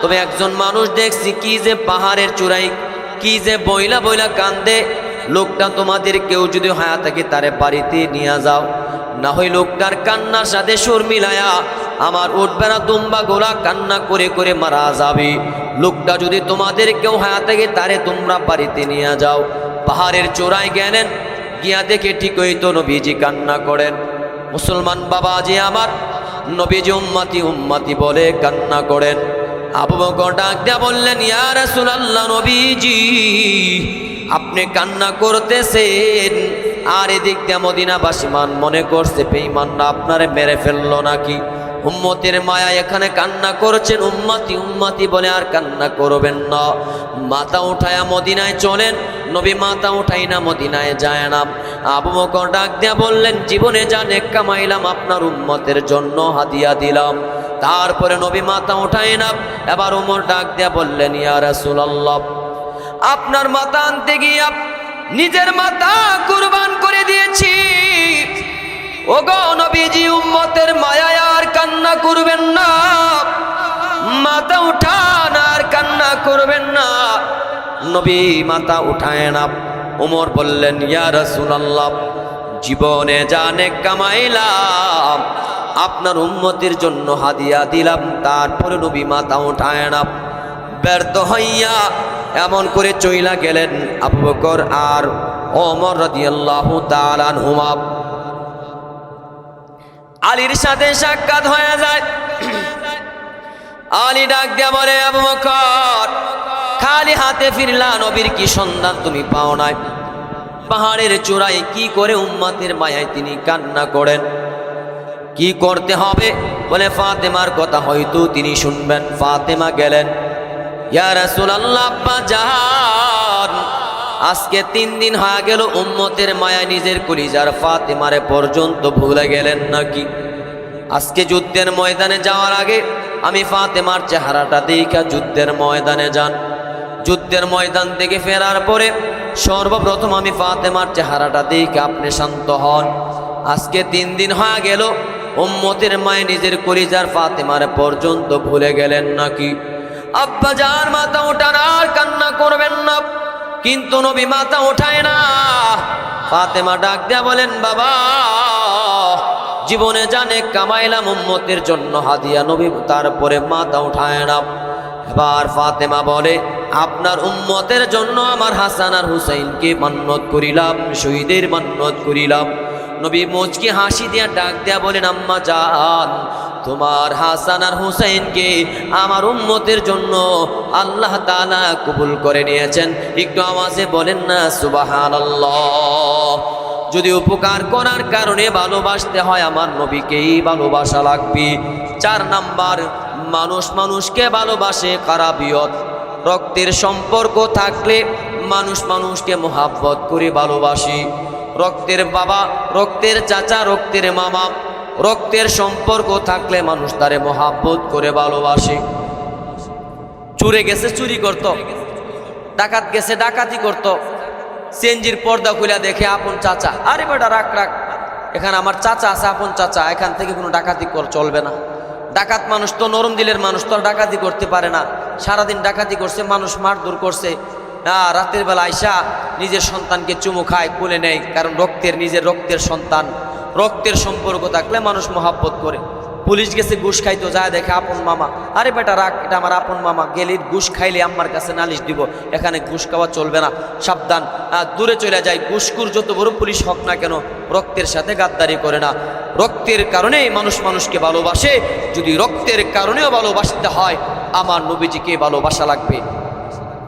Speaker 1: তবে একজন মানুষ দেখছি কি যে পাহাড়ের চূড়ায় কি যে বইলা বইলা কান্দে। লোকটা তোমাদের কেউ যদি হায়া থাকে তারে বাড়িতে নিয়ে যাও, না হয় লোকটার কান্নার সাথে সুর মিলায়া আমার উঠবে না দুম্বা গোলা কান্না করে করে মারা যাবে। লোকটা যদি তোমাদের কেউ হায়া থাকে তারে তোমরা বাড়িতে নিয়ে যাও। পাহাড়ের চূড়ায় গেলেন, গিয়া দেখে ঠিক হইতো নবীজি কান্না করেন। মুসলমান বাবাজি আমার, নবীজি উম্মতি উম্মতি বলে কান্না করেন। আবু বকর ডাক দিয়া বললেন, ইয়া রাসূলুল্লাহ, নবীজি আপনি কান্না করতেছেন, আর এদিক দিয়ে মদিনাবাসী মনে করছে বেঈমানরা আপনারে মেরে ফেললো নাকি? উম্মতের মায়া এখানে কান্না করছেন, উম্মতি উম্মতি বলে আর কান্না করবেন না। মাথা উঠায়া মদিনায় চলেন। নবী মাথা উঠাই না মদিনায় যায় না। আবু বকর ডাক দিয়া বললেন, জীবনে যা নেক কামাইলাম আপনার উম্মতের জন্য হাদিয়া দিলাম। তারপরে নবী মাথা উঠাই না। এবার ওমর ডাক দিয়া বললেন, ইয়া রাসূলুল্লাহ, আপনার মাথা আনতে গিয়া নিজের মাথা কুরবান করে দিয়েছি। ওগো নবীজি, উম্মতের মায়ায় আর কান্না করবেন না, মাথা উঠান আর কান্না করবেন না। নবী মাথা উঠায় না। ওমর বললেন, ইয়া রাসূলুল্লাহ, জীবনে যা নেক কামাইলাম আপনার উম্মতের জন্য হাদিয়া দিলাম। তারপরে নবী মাথা উঠায় না। ব্যর্থ হইয়া এমন করে চইলা গেলেন আবু বকর আর ওমর রাদিয়াল্লাহু তাআলা আনহুমা। আলীর সাথে সাক্ষাৎ হয়ে যায়। আলী ডাক দিয়া বলে, আবু বকর, খালি হাতে ফিরলা, নবীর কি সন্ধান তুমি পাও নাই? পাহাড়ের চূড়ায় কি করে উম্মতের মায়ায় তিনি কান্না করেন? কি করতে হবে? বলে, ফাতেমার কথা হয়তো তিনি শুনবেন। ফাতেমা গেলেন, ইয়া রাসূলুল্লাহ, আব্বা জান, আজকে 3 দিন হয়ে গেল উম্মতের মায়া নিজের কলিজার ফাতেমারে পর্যন্ত ভুলে গেলেন নাকি? আজকে যুদ্ধের ময়দানে যাওয়ার আগে আমি ফাতেমার চেহারাটা দেখা যুদ্ধের ময়দানে যান। যুদ্ধের ময়দান থেকে ফেরার পরে সর্বপ্রথম আমি ফাতেমার চেহারাটা দেখে আপনি শান্ত হন। আজকে 3 দিন হয়ে গেল উম্মতের মায়া নিজের কলিজার ফাতেমারে পর্যন্ত ভুলে গেলেন নাকি? আব্বা জান, মাথা উঠান আর কান্না করবেন না। কিন্তু নবী মাথা উঠায় না। ফাতেমা ডাক দেয়া বলেন, বাবা, জীবনে জানে কামাইলাম উম্মতের জন্য হাদিয়া। নবী তারপরে মাথা উঠায় না। এবার ফাতেমা বলে, আপনার উম্মতের জন্য আমার হাসান আর হুসাইনকে মান্নত করিলাম, শহীদের মান্নত করিলাম। নবী মুচকি হাসি দিয়া ডাক দেয়া বলেন, আম্মা জান, তোমার হাসান আর হুসাইনকে আমার উম্মতের জন্য আল্লাহ তাআলা কবুল করে নিয়েছেন। একটু আওয়াজে বলেন না সুবহানাল্লাহ। যদি উপকার করার কারণে ভালোবাসতে হয় আমার নবীকেই ভালোবাসা লাগবে। 4 নাম্বার, মানুষ মানুষকে ভালোবাসে কারাবিয়ত, রক্তের সম্পর্ক থাকলে মানুষ মানুষকে মোহাব্বত করে ভালোবাসি। রক্তের বাবা, রক্তের চাচা, রক্তের মামা, রক্তের সম্পর্ক থাকলে মানুষ তারে মোহাব্বত করে ভালোবাসে। চুরে গেছে চুরি করত, ডাকাত গেছে ডাকাতি করত, সিএনজির পর্দা খুলে দেখে আপন চাচা, আরে বেটা রাখ রাখ, এখানে আমার চাচা আছে, আপন চাচা, এখান থেকে কোনো ডাকাতি চলবে না। ডাকাত মানুষ তো নরম দিলের মানুষ, তো ডাকাতি করতে পারে না। সারাদিন ডাকাতি করছে, মানুষ মারধর করছে, রাতের বেলা আইসা নিজের সন্তানকে চুমু খায়, কোলে নেয়, কারণ নিজের রক্তের সন্তান, রক্তের সম্পর্ক থাকলে মানুষ মোহাব্বত করে। পুলিশ গেছে ঘুষ খাইতো, যায় দেখে আপন মামা, আরে বেটা রাখ, এটা আমার আপন মামা, গেলে ঘুষ খাইলে আম্মার কাছে নালিশ দিব, এখানে ঘুষ খাওয়া চলবে না, সাবধান, দূরে চলে যায়। ঘুষখোর যত বড় পুলিশ হোক না কেন, রক্তের সাথে গাদ্দারি করে না। রক্তের কারণেই মানুষ মানুষকে ভালোবাসে। যদি রক্তের কারণেও ভালোবাসতে হয়, আমার নবীজিকে ভালোবাসা লাগবে।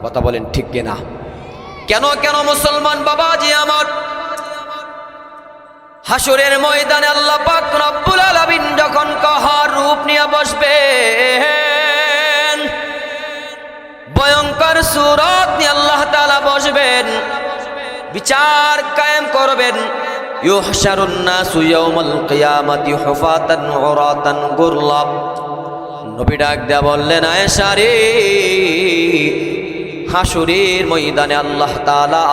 Speaker 1: কথা বলেন ঠিক কিনা? কেন কেন মুসলমান বাবাজি আমার, হাসরের ময়দানে আল্লাহ পাক রব্বুল আলামিন যখন কাহার রূপ নিয়ে বসবেন, ভয়ঙ্কর সূরত নিয়ে আল্লাহ তাআলা বসবেন, বিচার কায়েম করবেন। ইউহশারুন নাসু ইয়াউমাল কিয়ামাতি হুফাতান উরাতান গুরলা। নবী ডাক দেয়া বললেন, আয়েশা রে, হাসরের ময়দানে আল্লাহ তাআলা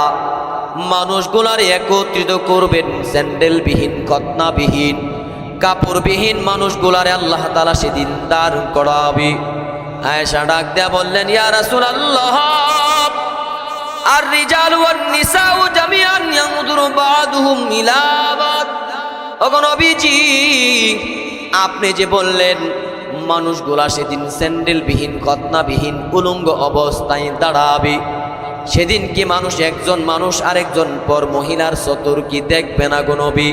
Speaker 1: মানুষগুলার একত্রিত করবেন, স্যান্ডেলবিহীন, খতনাবিহীন, কাপড়বিহীন মানুষগুলারে আল্লাহ তাআলা সেদিন দাঁড় করাবে। আয়েশা ডাক দেয়া বললেন, ইয়া রাসূলুল্লাহ, আর রিজালু ওয়ান নিসাউ জামিআন ইয়ানজুরু বা'দুহুম ইলা বা'দ। ওগো নবীজি, আপনি যে বললেন মানুষগুলা সেদিন স্যান্ডেলবিহীন, খতনাবিহীন, উলঙ্গ অবস্থায় দাঁড়াবে, সেদিন কি মানুষ একজন মানুষ আরেকজন পর মহিলার সতর কি দেখবে না গো নবী?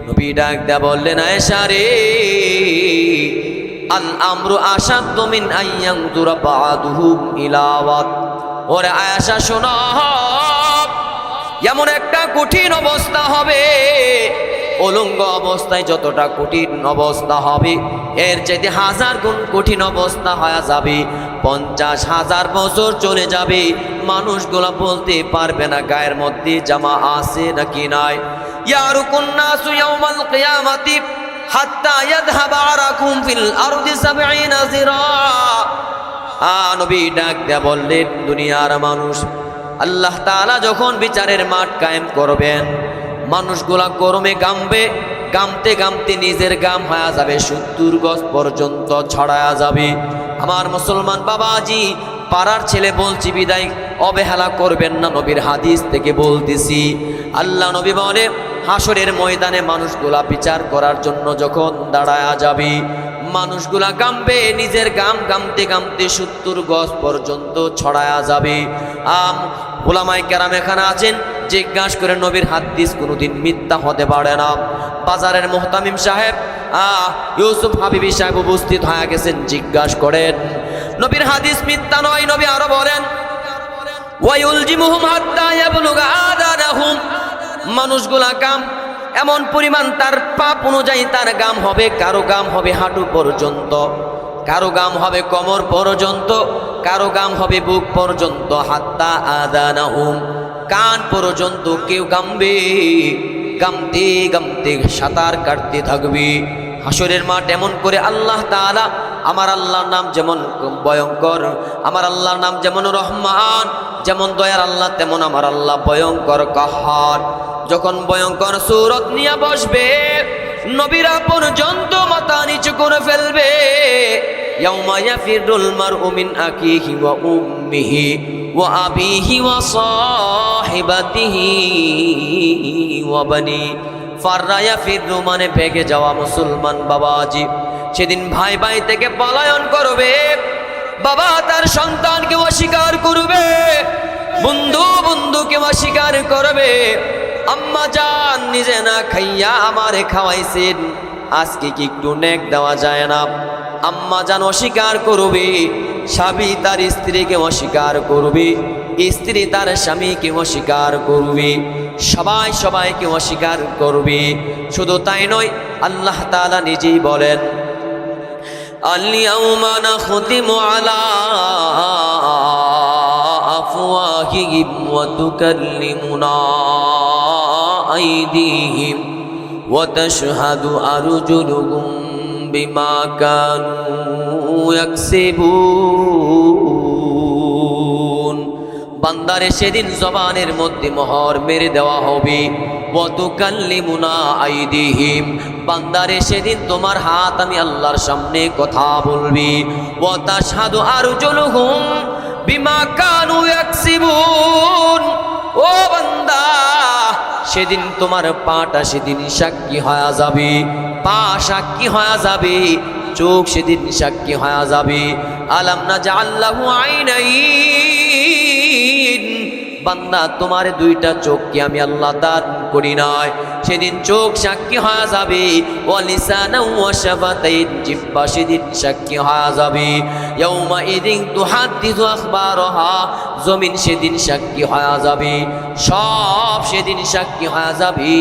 Speaker 1: নবী ডাক দেয়া বললেন, আয়েশা রে, আল আমরু আশাদ্দু মিন আইয়ানজুরা বা'দুহুম ইলা বা'দ। ওরে আয়েশা শোনো, এমন একটা কঠিন অবস্থা হবে, উলঙ্গ অবস্থায় যতটা কঠিন অবস্থা হবে, এর চাইতে 1000 গুণ কঠিন অবস্থা হয়ে যাবে। 50,000 বছর চলে যাবে, মানুষগুলা বলতে পারবে না গায়ের মধ্যে জামা আছে নাকি নাই। ইয়ারুকুন নাসু ইয়াউমাল কিয়ামাতি হাত্তা ইয়াযহাবা আরাকুম ফিল আরদি 70 জিরা। নবী ডাক দেয়া বললেন, দুনিয়ার মানুষ, আল্লাহ তাআলা যখন বিচারের মাঠ কায়েম করবেন, মানুষগুলা গরমে গামবে, গামতে গামতে নিজের গাম হয়ে যাবে 70 গজ পর্যন্ত ছড়ায়া যাবে। আমার মুসলমান বাবাজি, পাড়ার ছেলে বলছি বিদায়, অবহেলা করবেন না, নবীর হাদিস থেকে বলতেছি। আল্লাহ নবী বলে, হাসরের ময়দানে মানুষগুলা বিচার করার জন্য যখন দাঁড়ায়া যাবে, মানুষগুলা গামবে, নিজের গাম গামতে গামতে 70 গজ পর্যন্ত ছড়ায়া যাবে। উলামায়ে কেরাম এখানে আছেন, জিজ্ঞাসা করে, নবীর হাদিস কোনোদিন মিথ্যা হতে পারে না। বাজারের মুহতামিম সাহেব ইউসুফ হাবিবি সাহেব উপস্থিত হয়ে গেছেন, জিজ্ঞাসা করেন, নবীর হাদিস মিথ্যা নয়। নবী আরো বলেন, ওয়ায়ুলজিমুহুম হাত্তা ইয়াবলুগা আদানাহুম। মানুষগুলা গাম এমন পরিমাণ, তার পাপ অনুযায়ী তার গাম হবে, কারো গাম হবে হাঁটু পর্যন্ত, কারো গাম হবে কোমর পর্যন্ত, কারো গাম হবে বুক পর্যন্ত, হাত্তা আদানাহুম, কান পর্যন্ত কেউ গামবে, গামতে গামতে সাঁতার কাটতে থাকবে। হাসরের মাঠ এমন করে আল্লাহ তাআলা, আমার আল্লাহর নাম যেমন ভয়ঙ্কর, আমার আল্লাহর নাম যেমন রহমান, যেমন দয়ার আল্লাহ, তেমন আমার আল্লাহ ভয়ঙ্কর কাহার। যখন ভয়ঙ্কর সূরত নিয়ে বসবে, নবীরা পর্যন্ত মাথা নিচু করে ফেলবে। ইয়াউমা ইয়াফিরুল মারউ মিন আখিহি ওয়া উম্মিহি ওয়া আবিহি ওয়া সাহিবাতিহি ওয়া বানি। ফাররা ইয়াফিরু মানে ভেগে যাওয়া। মুসলমান বাবাজি, সেদিন ভাই ভাই থেকে পলায়ন করবে, বাবা তার সন্তানকে অস্বীকার করবে, বন্ধু বন্ধুকে অস্বীকার করবে। আম্মা জান নিজে না খাইয়া আমারে খাওয়াইছেন, আজকে কি একটু নেক দেওয়া যায় না? আম্মা জান অস্বীকার করবে, স্বামী তার স্ত্রীকে অস্বীকার করবে, স্ত্রী তার স্বামীকে অস্বীকার করবে। সবাই সবাইকে অস্বীকার করবে। শুধু তাই নয়, আল্লাহ তাআলা নিজেই বলেন, আল-ইয়াউমা নাখতিমু আলা আফওয়াহিহিম ওয়া তুকাল্লিমুনা আইদিহিম ওয়া তাশহাদু আরজুলুহুম বিমা কানু ইয়াকসিবুন। বান্দারে সেদিন জবানের মধ্যে মোহর মেরে দেওয়া হবে। ওয়া তুকাল্লিমুনা আইদিহিম, বান্দারে সেদিন তোমার হাত আমি আল্লাহর সামনে কথা বলবি। ওয়া তাশহাদু আরজুলুহুম বিমা কানু ইয়াকসিবুন। ও বান্দা, সেদিন তোমার পাটা সেদিন সাক্ষী হয়ে যাবে, পা সাক্ষী হয়ে যাবে, চোখ সেদিন সাক্ষী হয়ে যাবে। আলাম নাজআল লাহু আইনাইন, বান্দা তোমার দুইটা চোখ কি আমি আল্লাহ দান করি নাই? সেদিন চোখ সাক্ষী হয়ে যাবে। ওয়া লিসানা ওয়া শাফাতাইন, জিহ্বা সেদিন সাক্ষী হয়ে যাবে। ইয়াউমা ইদিন তুহাদ্দিসু আখবারাহা, জমিন সেদিন সাক্ষী হয়ে যাবে, সব সেদিন সাক্ষী হয়ে যাবে।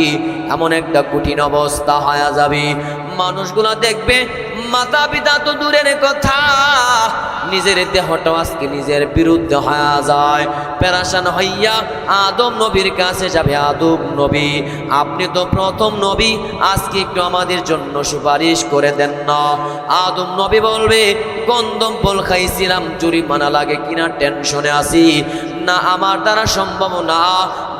Speaker 1: এমন একটা কঠিন অবস্থা হয়ে যাবে, মানুষগুলা দেখবে মাতা পিতা তো দূরের কথা, নিজের দেহটা আজকে নিজের বিরুদ্ধে হয়ে যায়। পেরেশান হইয়া আদম নবীর কাছে যাবে। আদম নবী, আপনি তো প্রথম নবী, আজকে একটু আমাদের জন্য সুপারিশ করে দেন না। আদম নবী বলবে, গন্ধম ফল খাইছিলাম, জরিমানা লাগে কিনা টেনশনে আছি, না আমার দ্বারা সম্ভব না।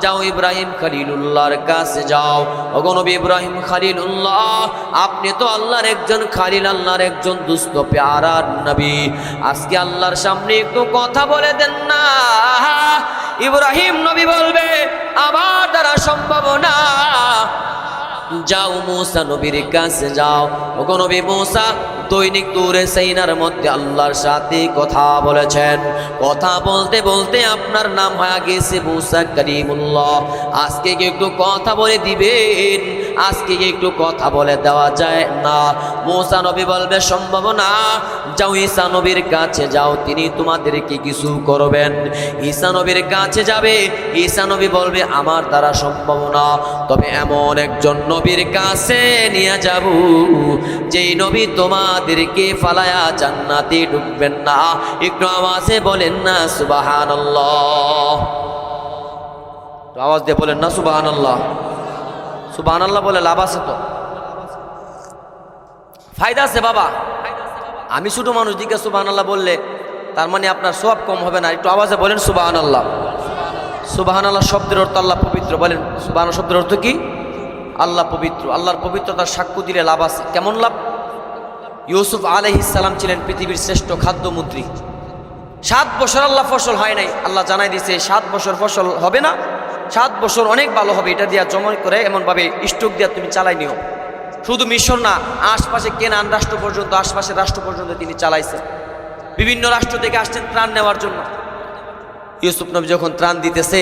Speaker 1: যাও ইব্রাহিম খলিলুল্লাহর কাছে যাও। ওগো নবী ইব্রাহিম খলিলুল্লাহ, আপনি তো আল্লাহর একজন খলিল, আল্লাহর একজন দুস্থ প্যারা নবী, আজকে আল্লাহর সামনে একটু কথা বলে দেন না। ইব্রাহিম নবী বলবে, আমার দ্বারা সম্ভব না। যাও মুসা নবীর কাছে যাও। ওগো নবী মুসা দৈনিক তুরে সাইনার মধ্যে আল্লাহর সাথে কথা বলেছেন, কথা বলতে বলতে আপনার নাম হয়ে গেছে মুসা কালিমুল্লাহ। আজকে কি একটু কথা বলে দিবেন? আজকে কি একটু কথা বলে দেওয়া যায় না? মুসা নবী বলবে, সম্ভব না। যাও ঈসা নবীর কাছে যাও, তিনি তোমাদেরকে কিছু করবেন। ঈসা নবীর কাছে যাবে। ঈসা নবী বলবে, আমার দ্বারা সম্ভব না, তবে এমন একজন নবীর কাছে নিয়ে যাব যেই নবী তোমাদেরকে ফালায়া জান্নাতে ঢুকবেন না। একটু আওয়াজে বলেন না সুবহানাল্লাহ, আওয়াজ দিয়ে বলেন না সুবহানাল্লাহ। সুবহানাল্লাহ বলে লাভ আছে তো, ফায়দা আছে বাবা। আমি ছোট মানুষ দিকে সুবহানাল্লাহ বললে তার মানে আপনার সওয়াব কম হবে না। একটু আওয়াজে বলেন সুবহানাল্লাহ। সুবহানাল্লাহ শব্দের অর্থ আল্লাহ পবিত্র। বলেন সুবহানাল্লাহ শব্দের অর্থ কি? আল্লাহ পবিত্র। আল্লাহর পবিত্রতার সাক্ষ্য দিলে লাভ আছে। কেমন লাভ? ইউসুফ আলাইহিস সালাম ছিলেন পৃথিবীর শ্রেষ্ঠ খাদ্যমন্ত্রী। 7 বছর আল্লাহ ফসল হয় নাই, আল্লাহ জানাই দিয়েছে 7 বছর ফসল হবে না, 7 বছর অনেক ভালো হবে, এটা দিয়া জমা করে এমনভাবে স্টক দিয়া তুমি চালাই নিও। শুধু মিশর না, আশপাশে কেনান রাষ্ট্র পর্যন্ত, আশপাশের রাষ্ট্র পর্যন্ত তিনি চালাইছেন। বিভিন্ন রাষ্ট্র থেকে আসছেন ত্রাণ নেওয়ার জন্য। ইউসুফ নবী যখন ত্রাণ দিতেছে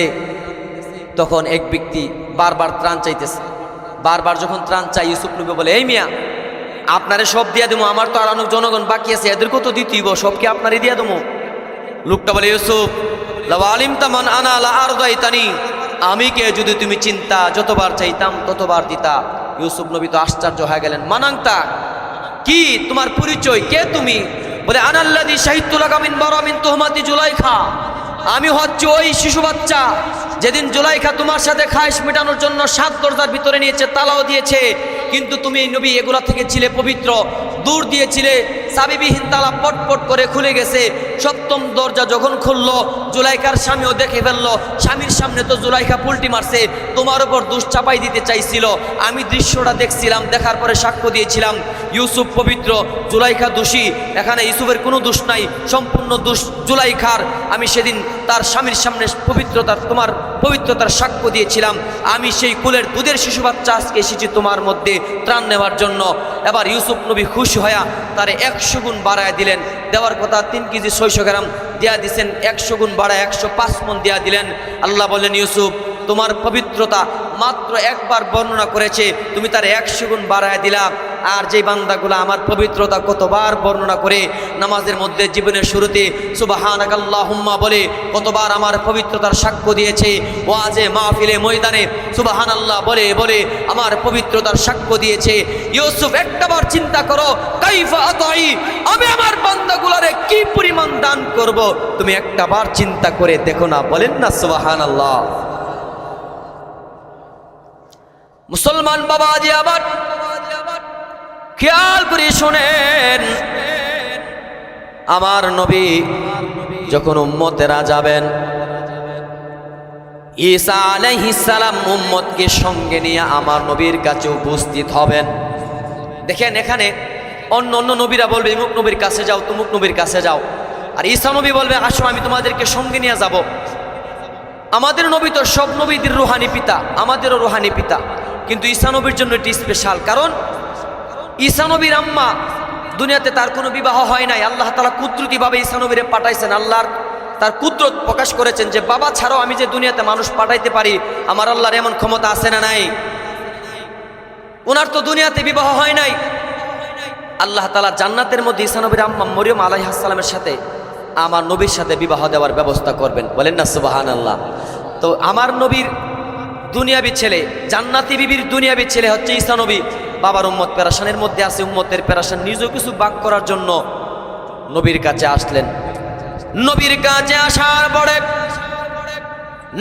Speaker 1: তখন এক ব্যক্তি বারবার ত্রাণ চাইতেছে। বারবার যখন ত্রাণ চাই, ইউসুফ নবী বলে, এই মিয়া আপনারে সব দিয়া দেবো, আমার তো আর অনেক জনগণ বাকি আছে, এদেরকেও তো দিতেইব, সবকে আপনারই দিয়া দেবো। লোকটা বলে, ইউসুফ লাউ আলিমতা মান আনা লা আরদাইতানি, আমি কে যদি তুমি চিন্তা, যতবার চাইতাম ততবার দিতা। ইউসুফ নবী তো আশ্চর্য হয়ে গেলেন। মানাংতা কি, তোমার পরিচয়, কে তুমি? বলে, আনাল্লাযী শাহিদতু লাকা মিন বারামিন তুহমাতি জুলাইখা, আমি হচ্ছে ওই শিশু বাচ্চা যেদিন জুলাইখা তোমার সাথে খায়েশ মেটানোর জন্য 7 দরজার ভিতরে নিয়েছে, তালাও দিয়েছে, কিন্তু তুমি নবী এগুলা থেকে ছিলে পবিত্র, দূর দিয়েছিলে, চাবিবিহীন তালা পটপট করে খুলে গেছে। 7ম দরজা যখন খুললো, জুলাইখার স্বামীও দেখে ফেললো, স্বামীর সামনে তো জুলাইখা পুলটি মারছে, তোমার উপর দোষ চাপাই দিতে চাইছিল। আমি দৃশ্যটা দেখছিলাম, দেখার পরে সাক্ষ্য দিয়েছিলাম ইউসুফ পবিত্র, জুলাইখা দোষী। এখানে ইউসুফের কোনো দোষ নাই, সম্পূর্ণ দোষ জুলাইখার। আমি সেদিন তার স্বামীর সামনে তোমার পবিত্রতার সাক্ষ্য দিয়েছিলাম। আমি সেই কুলের দুধের শিশু বাচ্চা আজকে এসেছি তোমার মধ্যে ত্রাণ নেওয়ার জন্য। এবার ইউসুফ নবী খুশি হয়ে তারে 100 গুণ বাড়ায় দিলেন। দেওয়ার কথা 3 কেজি 600 গ্রাম দেয়া দিছেন, 100 গুণ বাড়ায় 105 মণ দেয়া দিলেন। আল্লাহ বললেন, ইউসুফ তোমার পবিত্রতা মাত্র একবার বর্ণনা করেছে, তুমি তার 100 গুণ বাড়ায় দিলা। আর যে বান্দাগুলো আমার পবিত্রতা কতবার বর্ণনা করে নামাজের মধ্যে জীবনের শুরুতে সুবহানাকাল্লাহুম্মা বলে কতবার আমার পবিত্রতার সাক্ষ্য দিয়েছে, ওয়াজে মাহফিলে ময়দানে সুবহানাল্লাহ বলে বলে আমার পবিত্রতার সাক্ষ্য দিয়েছে। ইউসুফ একটাবার চিন্তা করো, কাইফা আতাই, আমি আমার বান্দাগুলোরে কি পরিমাণ দান করব, তুমি একটাবার চিন্তা করে দেখো না, বলেন না সুবহানাল্লাহ। মুসলমান বাবাজি আবার খেয়াল করে শুনেন, আমার নবী যখন উম্মতেরা যাবেন, ঈসা আলাইহিস সালাম উম্মতকে সঙ্গে নিয়ে আমার নবীর কাছে উপস্থিত হবেন। দেখেন এখানে অন্য অন্য নবীরা বলবে ইমুক নবীর কাছে যাও, তুমুক নবীর কাছে যাও, আর ঈসা নবী বলবে আসো আমি তোমাদেরকে সঙ্গে নিয়ে যাব। আমাদের নবী তো সব নবীদের রুহানি পিতা, আমাদেরও রুহানি পিতা, কিন্তু ঈসা নবীর জন্য এটি স্পেশাল, কারণ ঈসা নবীর আম্মা দুনিয়াতে তার কোনো বিবাহ হয় নাই। আল্লাহ তাআলা কুদরতিভাবে ঈসা নবীরে পাঠাইছেন, আল্লাহর তার কুদরত প্রকাশ করেছেন যে বাবা ছাড়াও আমি যে দুনিয়াতে মানুষ পাঠাইতে পারি, আমার আল্লাহর এমন ক্ষমতা আছে না নাই? ওনার তো দুনিয়াতে বিবাহ হয় নাই। আল্লাহ তাআলা জান্নাতের মধ্যে ঈসা নবীর আম্মা মরিয়ম আলাইহিস সালামের সাথে আমার নবীর সাথে বিবাহ দেওয়ার ব্যবস্থা করবেন, বলেন না সুবহানাল্লাহ। তো আমার নবীর দুনিয়াবি ছেলে, জান্নাতি বিবির দুনিয়াবি ছেলে হচ্ছে ঈসা নবী। বাবার উম্মত পেরেশানের মধ্যে আছে, উম্মতের পেরেশান নিজেও কিছু বাক করার জন্য নবীর কাছে আসলেন। নবীর কাছে আসার পরে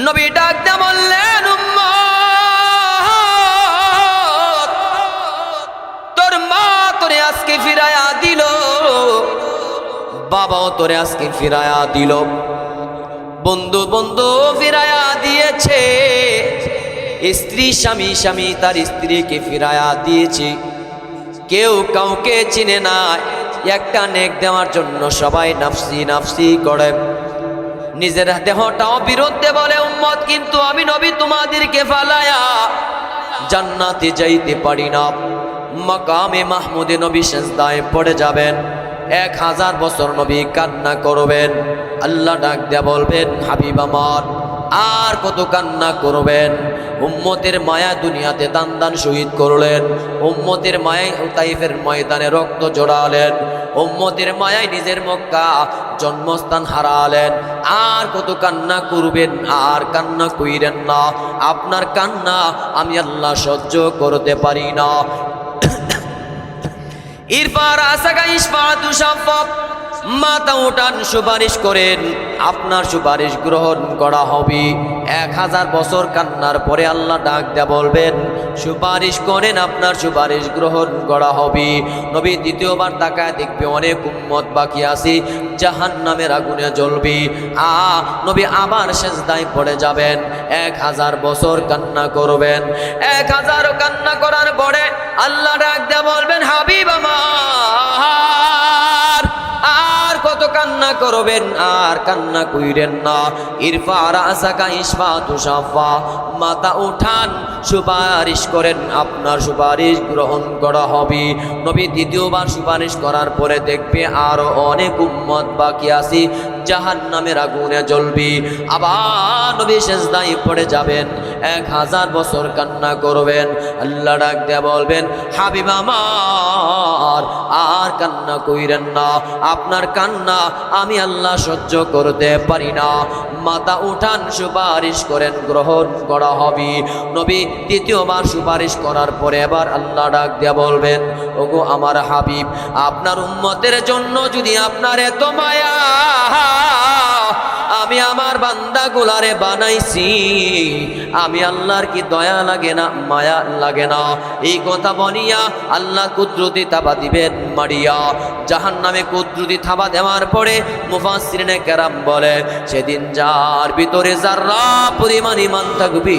Speaker 1: নবী ডাক দিয়ে বললেন, উম্মত, তোর মা তোরে আজকে ফিরায়া দিল, বাবাও তোরে আজকে ফিরায়া দিল, বন্ধু বন্ধু ফিরায়া দিয়েছে, স্ত্রী স্বামী স্বামী তার স্ত্রীকে ফিরায়া দিয়েছে, কেউ কাউকে চিনে না। একটা নেক দেওয়ার জন্য সবাই নাফসি নাফসি করে, নিজের দেহটাও বিরুদ্ধে বলে উম্মত, কিন্তু আমি নবী তোমাদেরকে ফালায়া জান্নাতে যাইতে পারি না। মাকামে মাহমুদে নবী সিজদায় পড়ে যাবেন, 1000 বছর নবী কান্না করবেন। আল্লাহ ডাক দিয়া বলবেন, হাবিব আমার আর কত কান্না করবেন? উম্মতের মায়া দুনিয়াতে দান দান শহীদ করলেন, উম্মতের মায়ায় তাইফের ময়দানে রক্ত জড়ালেন, উম্মতের মায়ায় নিজের মক্কা জন্মস্থান হারালেন, আর কত কান্না করবেন? আর কান্না কইরেন না, আপনার কান্না আমি আল্লাহ সহ্য করতে পারি না। ইরফার আসাগা ইসফাতু শাফাফ, মাথা উঠান, সুপারিশ করেন, আপনার সুপারিশ গ্রহণ করা হবে। 1000 বছর কান্নার পরে আল্লাহ ডাক দেয়া বলবেন, সুপারিশ করেন, আপনার সুপারিশ গ্রহণ করা হবে। নবী দ্বিতীয়বার তাকায় দেখবে অনেক উম্মত বাকি আছে, জাহান্নামের আগুনে জ্বলবে। নবী আবার সিজদায় পড়ে যাবেন, 1000 বছর কান্না করবেন। 1000 কান্না করার পরে আল্লাহ ডাক দেয়া বলবেন, হাবিব আমার আর কত কান্না করবেন? আর কান্না কইরেন না। ইরফা রাসাকা ইসফাতু শাফা, মাথা উঠান, সুপারিশ করেন, আপনার সুপারিশ গ্রহণ করা হবে। নবী দ্বিতীয়বার সুপারিশ করার পরে দেখবে আরো অনেক উম্মত বাকি আছে, জাহান্নামের আগুনে জ্বলবে। আবার নবী সিজদায় পড়ে যাবেন, 1000 বছর কান্না করবেন। আল্লাহ ডাক দিয়ে বলবেন, হাবিব আমার আর কান্না কইরেন না, আপনার কান্না আমি আল্লাহ সহ্য করতে পারি না। মাথা উঠান, সুপারিশ করেন, গ্রহণ করা হবে। নবী দ্বিতীয়বার সুপারিশ করার পরে এবার আল্লাহ ডাক দিয়ে বলবেন, ওগো আমার হাবিব, আপনার উম্মতের জন্য যদি আপনার এত মায়া, আমি আমার বান্দাগুলারে বানাইছি, আমি আল্লাহর কি দয়া লাগে না, মায়া লাগে না? এই কথা বলিয়া আল্লাহ কুদরতি থাবা দিবেন মারিয়া। জাহান্নামে কুদরতি থাবা দেওয়ার পরে মুফাসসিরিনে কেরাম বলে, সেদিন যার ভিতরে যাররা পরিমাণ ঈমান থাকবে,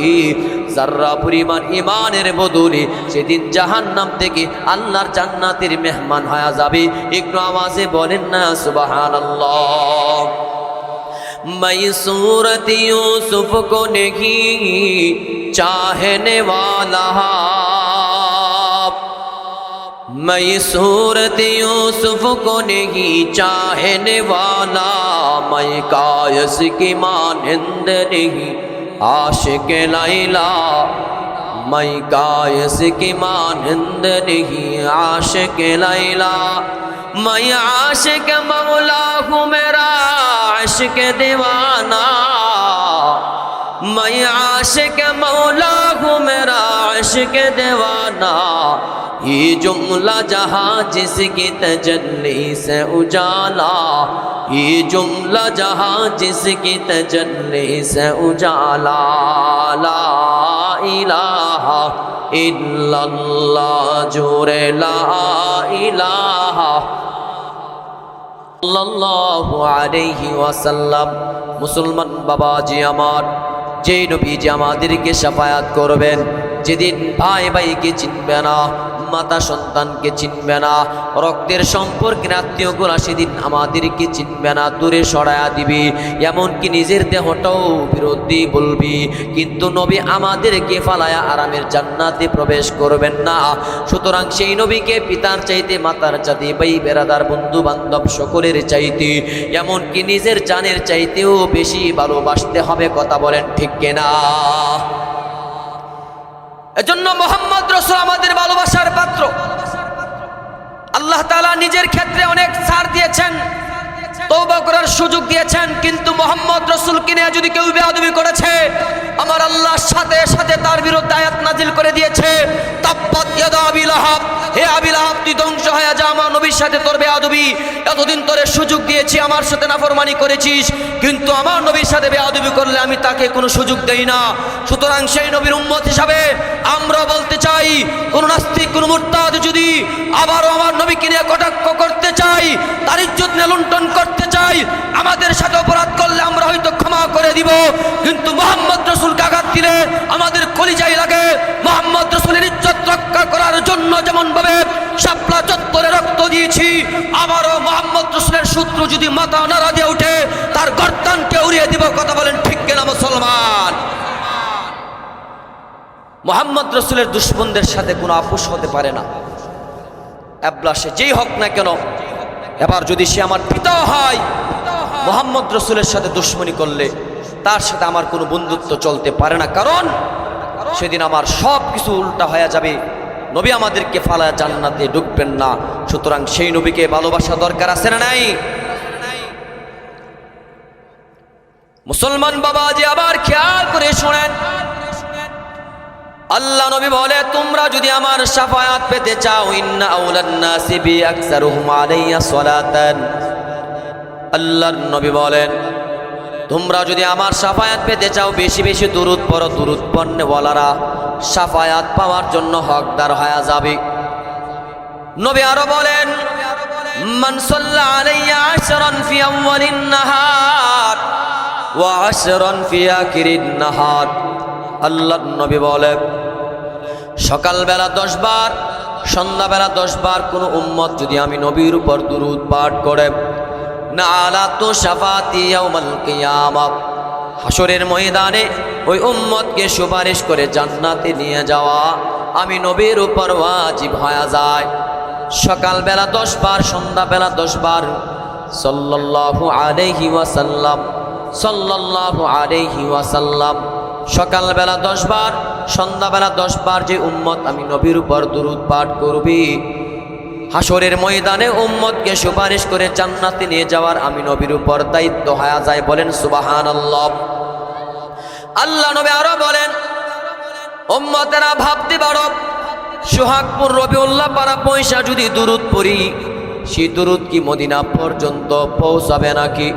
Speaker 1: যাররা পরিমাণ ঈমানের বদলে সেদিন জাহান্নাম থেকে আল্লাহর জান্নাতের মেহমান হয়ে যাবে। একটু আওয়াজে বলেন না সুবহানাল্লাহ। मैं सूरत यूसुफ को नहीं चाहने वाला, मैं सूरत यूसुफ को नहीं चाहने वाला, मैं कायस की मानंद नहीं आशिक लैला, मैं कायस की मानंद नहीं आशिक लैला मैं आशिक मौला हूँ मेरा इश्क दीवाना मैं आशिक मौला हूँ मेरा इश्क दीवाना ये जुमला जहाँ जिसकी तजल्ली से उजाला ये जुमला जहाँ जिसकी तजल्ली से उजाला ला इलाहा इल्लल्लाह जोरे ला इलाहा সাল্লাল্লাহু আলাইহি ওয়াসাল্লাম। মুসলমান বাবাজি আমার, যেই নবীজি আমাদেরকে শাফায়াত করবেন, যেদিন ভাই ভাইকে চিনবে না, মাতা সন্তানকে চিনবে না, রক্তের সম্পর্কের আত্মীয়গুলা সেদিন আমাদেরকে চিনবে না, দূরে সরায়া দিবি, এমনকি নিজের দেহটাও বিরোধী বলবি, কিন্তু নবী আমাদেরকে ফালায়া আরামের জান্নাতে প্রবেশ করবেন না। সুতরাং সেই নবীকে পিতার চাইতে, মাতার চাইতে, ভাই বেরাদার, বন্ধু বান্ধব সকলের চাইতে, এমনকি নিজের জানের চাইতেও বেশি ভালোবাসতে হবে। কথা বলেন ঠিক কিনা? এজন্য মুহাম্মদ রাসূল আমাদের ভালোবাসার পাত্র। আল্লাহ তাআলা নিজের ক্ষেত্রে অনেক ছাড় দিয়েছেন, তওবা করার সুযোগ দিয়েছেন, কিন্তু মুহাম্মদ রাসূলকে নিয়ে যদি কেউ বেয়াদবি করেছে, আমার আল্লাহর সাথে সাথে তার বিরুদ্ধে আয়াত নাজিল করে দিয়েছে, তাব্বাত ইয়াদা আবি লাহাব, হে আবি লাহাব তুই ধ্বংস হয়ে যা, আমার নবীর সাথে তোর বেয়াদবি, এতদিন তোরে সুযোগ দিয়েছি, আমার সাথে নাফরমানি করেছিস, কিন্তু আমার নবীর সাথে বেয়াদবি করলে আমি তাকে কোনো সুযোগ দেই না। সুতরাং সেই নবীর উম্মত হিসাবে আমরা বলতে চাই, কোন নাস্তিক, কোন মুরতাদ যদি আবারও আমার নবীকে নিয়ে কটাক্ষ করতে চাই, তার ইজ্জত নিয়ে লুণ্ঠন করতে চাই, আমাদের সাথে অপরাধ করলে আমরা হয়তো ক্ষমা করে দিব, কিন্তু মুহাম্মদ রাসূলকে আঘাত দিলে আমাদের কলিজায় লাগে। মুহাম্মদ রাসূলের ইজ্জত রক্ষা করার জন্য যেমন ভাবে শাপলা চত্বরে রক্ত দিয়েছি, আবারও মুহাম্মদ রাসূলের শত্রু যদি মাথা নাড়া দিয়ে উঠে, তার গর্দানকে উড়িয়ে দিব। কথা বলেন ঠিক কিনা মুসলমান? মুহাম্মদ রাসূলের দুশমনদের সাথে কোনো আপোষ হতে পারে না। এবলা সে যেই হোক না কেন, এবার যদি সে আমার পিতা হয়, মুহাম্মদ রাসূলের সাথে দুশমনি করলে তার সাথে আমার কোনো বন্ধুত্ব চলতে পারে না, কারণ সেদিন আমার সব কিছু উল্টা হয়ে যাবে। নবী আমাদেরকে ফালা জান্নাতে ঢুকবেন না। সুতরাং সেই নবীকে ভালোবাসা দরকার আছে না নাই? মুসলমান বাবাজি আবার খেয়াল করে শোনেন, আল্লাহ নবী বলে, তোমরা যদি আমার শাফায়াত পেতে চাও, ইন্না আউলান নাসি বি আকসারুহুম আলাইয়া সালাতান, আল্লাহর নবী বলেন, তোমরা যদি আমার শাফায়াত পেতে চাও, বেশি বেশি দুরূদ পড়ো, দুরূদ পড়নেওয়ালারা শাফায়াত পাওয়ার জন্য হকদার হয়ে যাবে। নবী আরো বলেন, মান সাল্লা আলাইয়া আশরান ফি আউয়ালিন নাহার ওয়া আশরান ফি আখিরিন নাহার, আল্লাহর নবী বলে, সকালবেলা 10 বার, সন্ধ্যাবেলা 10 বার কোনো উম্মত যদি আমি নবীর উপর দুরূদ পাঠ করে, নালাতু শাফাতি ইয়াউমাল কিয়ামah, হাসরের ময়দানে ওই উম্মতকে সুপারিশ করে জান্নাতে নিয়ে যাওয়া আমি নবীর উপর ওয়াজিব হয়ে যায়। সকালবেলা 10 বার, সন্ধ্যাবেলা 10 বার, সাল্লাল্লাহু আলাইহি ওয়াসাল্লাম, সাল্লাল্লাহু আলাইহি ওয়াসাল্লাম। সকালবেলা 10 বার, সন্ধ্যাবেলা 10 বার যে উম্মত আমি নবীর উপর দুরূদ পাঠ করবি, হাসরের ময়দানে উম্মতকে সুপারিশ করে জান্নাতে নিয়ে যাওয়ার আমি নবীর উপর দায়িত্ব হয়ে যায়। বলেন সুবহানাল্লাহ। আল্লাহ নবী আরো বলেন, উম্মতেরা ভাবতে পারো, সোহাগপুর রবিউল্লাহ পাড়া পয়সা যদি দুরূদ পড়ি, সেই দুরূদ কি মদিনা পর্যন্ত পৌঁছাবে নাকি?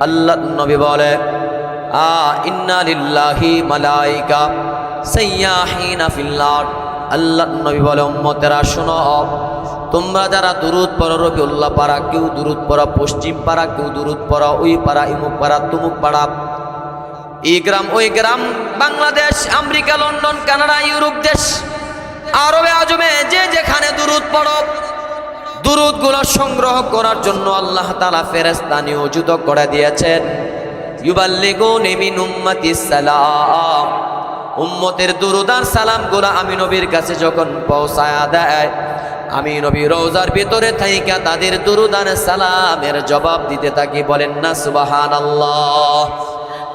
Speaker 1: আল্লাহ নবী বলে, ইন্না লিল্লাহি মালাইকা সাইয়াহিনা ফিল আরদ, আল্লাহ নবী বলে, উম্মতেরা শোনো, তোমরা যারা দুরূদ পড়ো, রবিউল্লাহ পাড়া কেউ দুরূদ পড়া, পশ্চিম পাড়া কেউ দুরূদ পড়া, ওই পাড়া ইমুক পাড়া তুমুক পাড়া, এই গ্রাম ওই গ্রাম, Bangladesh, America, London, Canada, Europe দেশ, আরবে আজমে যে যেখানে দুরূদ পড়ো, দুরূদগুলো সংগ্রহ করার জন্য আল্লাহ তাআলা ফেরেশতা নিয়োজিত করে দিয়েছেন। ইউবাল্লিগুনি মিন উম্মতিস সালাম, উম্মতের দুরূদ আর সালামগুলো আমি নবীর কাছে যখন পৌঁছায়া দেয়, আমি নবী রওজার ভিতরে থাইকা তাদের দুরূদ আর সালামের জবাব দিতে থাকি। বলেন না সুবহানাল্লাহ।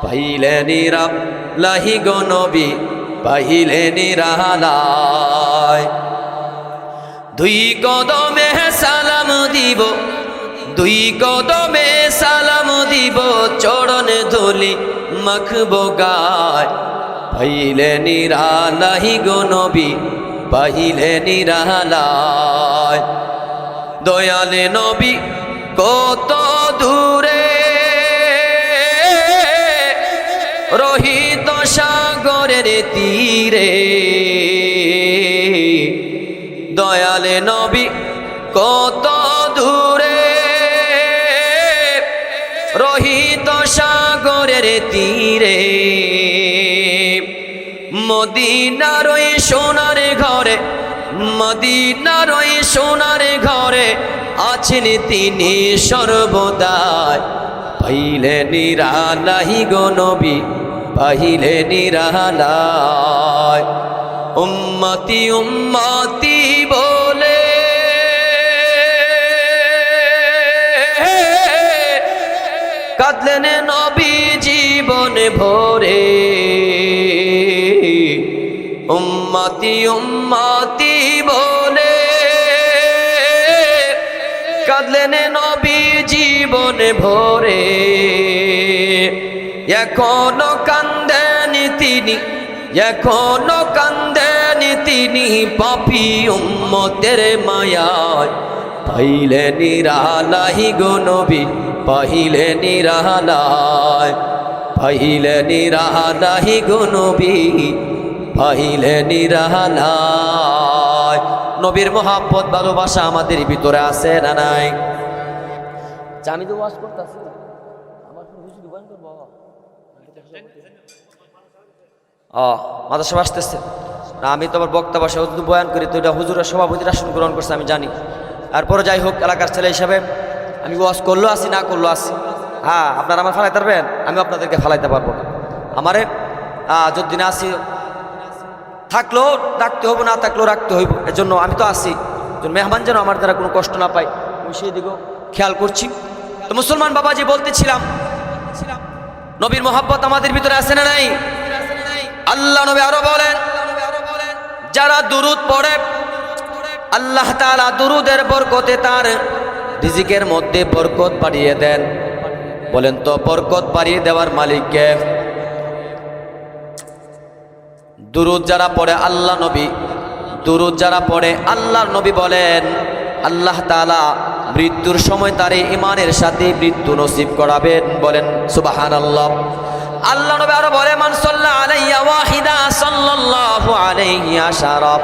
Speaker 1: পাইলে নীরব লাহি গো নবী, পাইলে নিরালায়। দুই কদমে সালাম দিব, দুই কদমে সালাম দিব, চরণ ধুলি মাখবো গায়। পাইলে নিরালাই গো নবী, পাইলে নিরালায়। দয়ালে নবী কত দূরে, রহিত সাগরের তীরে। দয়ালে নবী কত দূরে, রহিত সাগরের তীরে। মদিনার ওই সোনার ঘরে, মদিনার ওই সোনার ঘরে আছেন তিনি সর্বদাই। পাইলে নিরালাই গো নবী, পাইলে নিরালাই। উম্মতি উম্মতি বলে কাঁদলেন নবী জীবন ভরে। উম্মতি উম্মতি বলে কাঁদলেন নবী জীবন ভরে। এখনো কান্দেন তিনি, এখনো কান্দেন তিনি, পাপী উম্মতের মায়ায়। পাইলে নিরালাই গো নবী, পাইলে নিরালাই। পাইলে নিরালাই গো নবী, পাইলে নিরালাই। নবীর মহব্বত ভালোবাসা আমাদের ভিতরে আছে না নাই? আমি তো ওয়াজ করতেছি, আমার হুজুর বয়ান করব। মাদ্রাসা আসতেছে না, আমি তো আবার বক্তা বসে বয়ান করি, তো এটা হুজুরের সভাপতির আসন গ্রহণ করছে আমি জানি। তারপরে যাই হোক, এলাকার ছেলে হিসাবে আমি ওয়াজ করলেও আসি, না করলেও আসি। হ্যাঁ, আপনারা আমার ফালাইতে পারবেন, আমি আপনাদেরকে ফালাইতে পারবো না। আমারে যদি না আসি, থাকলেও রাখতে হইব, না থাকলেও রাখতে হইব। এজন্য আমি তো আসি, মেহমান যেন আমার দ্বারা কোনো কষ্ট না পাই, আমি সেই দিকেও খেয়াল করছি। তো মুসলমান বাবাজি বলতেছিলাম, নবীর মহব্বত আমাদের ভিতরে আছে না নাই? আল্লাহ নবী আরো বলেন, যারা দুরুদ পড়ে আল্লাহ তাআলা দুরুদের বরকতে তার রিজিকের মধ্যে বরকত বাড়িয়ে দেন। বলেন তো বরকত বাড়িয়ে দেওয়ার মালিক কে? দুরুদ যারা পড়ে আল্লাহ নবী, দুরুদ যারা পড়ে আল্লাহর নবী বলেন আল্লাহ তাআলা মৃত্যুর সময় তারে ঈমানের সাথে মৃত্যু নসিব করাবেন। বলেন সুবহানাল্লাহ। আল্লাহ নবী আরো বলে, মান সাল্লা আলাইয়া ওয়াহিদা সাল্লাল্লাহু আলাইহি আশারা।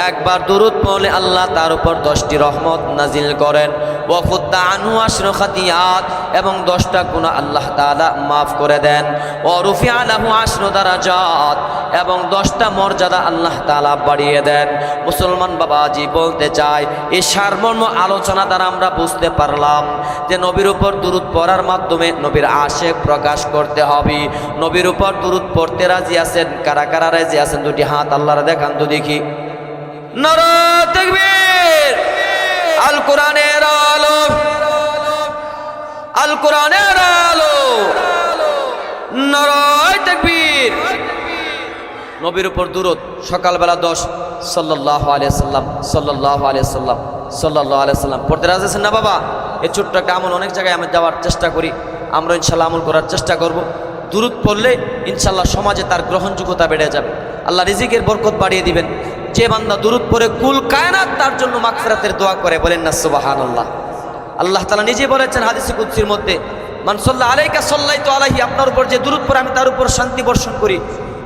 Speaker 1: একবার দুরুদ পড়লে আল্লাহ তার উপর 10টি রহমত নাজিল করেন। ওয়া ফুত্তা আনহু আশরু খাতিয়াত, এবং 10টা গুনাহ আল্লাহ তাআলা মাফ করে দেন। ওয়া রুফিআ লাহু আশরু দারাজাত, এবং 10টা মর্যাদা আল্লাহ তাআলা বাড়িয়ে দেন। মুসলমান বাবাজি বলতে চাই, এই সারমর্ম আলোচনা দ্বারা আমরা বুঝতে পারলাম যে নবীর উপর দুরুদ পড়ার মাধ্যমে নবীর আশেক প্রকাশ করতে হবে। নবীর উপর দুরুদ পড়তে রাজি আছেন? কারা কারা রাজি আছেন? দুটি হাত আল্লাহর দেখান তো দেখি। নারে তাকবীর! আল কোরআনের আলো, আল কোরআনের আলো, নারে তাকবীর! নবীর উপর দুরূদ সকালবেলা 10 সাল্লাল্লাহু আলাইহি সাল্লাম, সাল্লাল্লাহু আলাইহি সাল্লাম, সাল্লাল্লাহু আলাইহি সাল্লাম পড়তে রাজি আছেন না বাবা? এই ছোট্ট একটা আমল অনেক জায়গায় আমি যাওয়ার চেষ্টা করি, আমরা ইনশাআল্লাহ আমল করার চেষ্টা করব। দুরূদ পড়লে ইনশাআল্লাহ সমাজে তার গ্রহণযোগ্যতা বেড়ে যাবে, আল্লাহ রিজিকের বরকত বাড়িয়ে দিবেন। যে বান্দা দুরূদ পড়ে কুল কায়নাত তার জন্য মাগফিরাতের দোয়া করে, বলেন না সুবহানাল্লাহ। আল্লাহ তাআলা নিজে বলেছেন হাদিসে কুদসির মধ্যে, মান সাল্লা আলাইকা সাল্লাইতু আলাইহি, আপনার উপর যে দুরূদ পড়ে আমি তার উপর শান্তি বর্ষণ করি,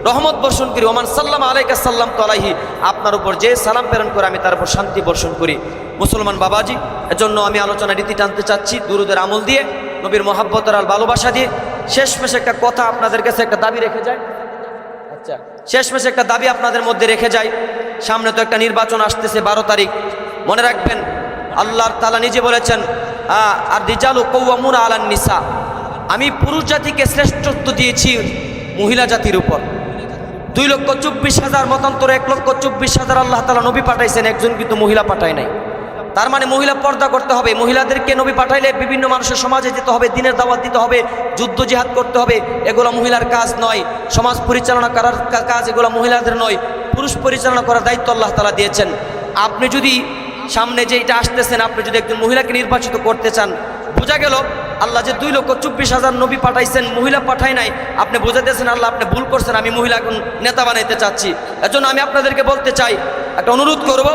Speaker 1: রহমত বর্ষণ করি। ওমান সাল্লামা আলাইকা সাল্লামতু আলাইহি, আপনার উপর যে সালাম প্রেরণ করে আমি তার উপর শান্তি বর্ষণ করি। মুসলমান বাবাজি, এজন্য আমি আলোচনা রীতি টানতে চাচ্ছি দুরূদের আমল দিয়ে, নবীর মহব্বতের আর ভালোবাসা দিয়ে। শেষমেশ একটা কথা আপনাদের কাছে, একটা দাবি রেখে যায়। আচ্ছা, শেষমেশ একটা দাবি আপনাদের মধ্যে রেখে যায়। সামনে তো একটা নির্বাচন আসতেছে 12 তারিখ, মনে রাখবেন আল্লাহর তাআলা নিজে বলেছেন, আর রিজালু কাওয়ামুনা আলান নিসা, আমি পুরুষ জাতিকে শ্রেষ্ঠত্ব দিয়েছি মহিলা জাতির উপর। 2,24,000 মতান্তরে 1,24,000 আল্লাহ তাআলা নবী পাঠাইছেন, একজন কিন্তু মহিলা পাঠায় নাই। তার মানে মহিলা পর্দা করতে হবে। মহিলাদেরকে নবী পাঠাইলে বিভিন্ন মানুষের সমাজে যেতে হবে, দিনের দাওয়াত দিতে হবে, যুদ্ধ জিহাদ করতে হবে। এগুলো মহিলার কাজ নয়। সমাজ পরিচালনা করার কাজ এগুলো মহিলাদের নয়। পুরুষ পরিচালনা করার দায়িত্ব আল্লাহ তাআলা দিয়েছেন। আপনি যদি সামনে যে এটা আসতেছেন, আপনি যদি একজন মহিলাকে নির্বাচিত করতে চান, বোঝা গেল আল্লাহ যে 2,24,000 নবী পাঠাইছেন, মহিলা পাঠায় নাই, আপনি বোঝাতেছেন আল্লাহ আপনি ভুল করছেন, আমি মহিলা এখন নেতা বানাইতে চাচ্ছি। এজন্য আমি আপনাদেরকে বলতে চাই, একটা অনুরোধ করব,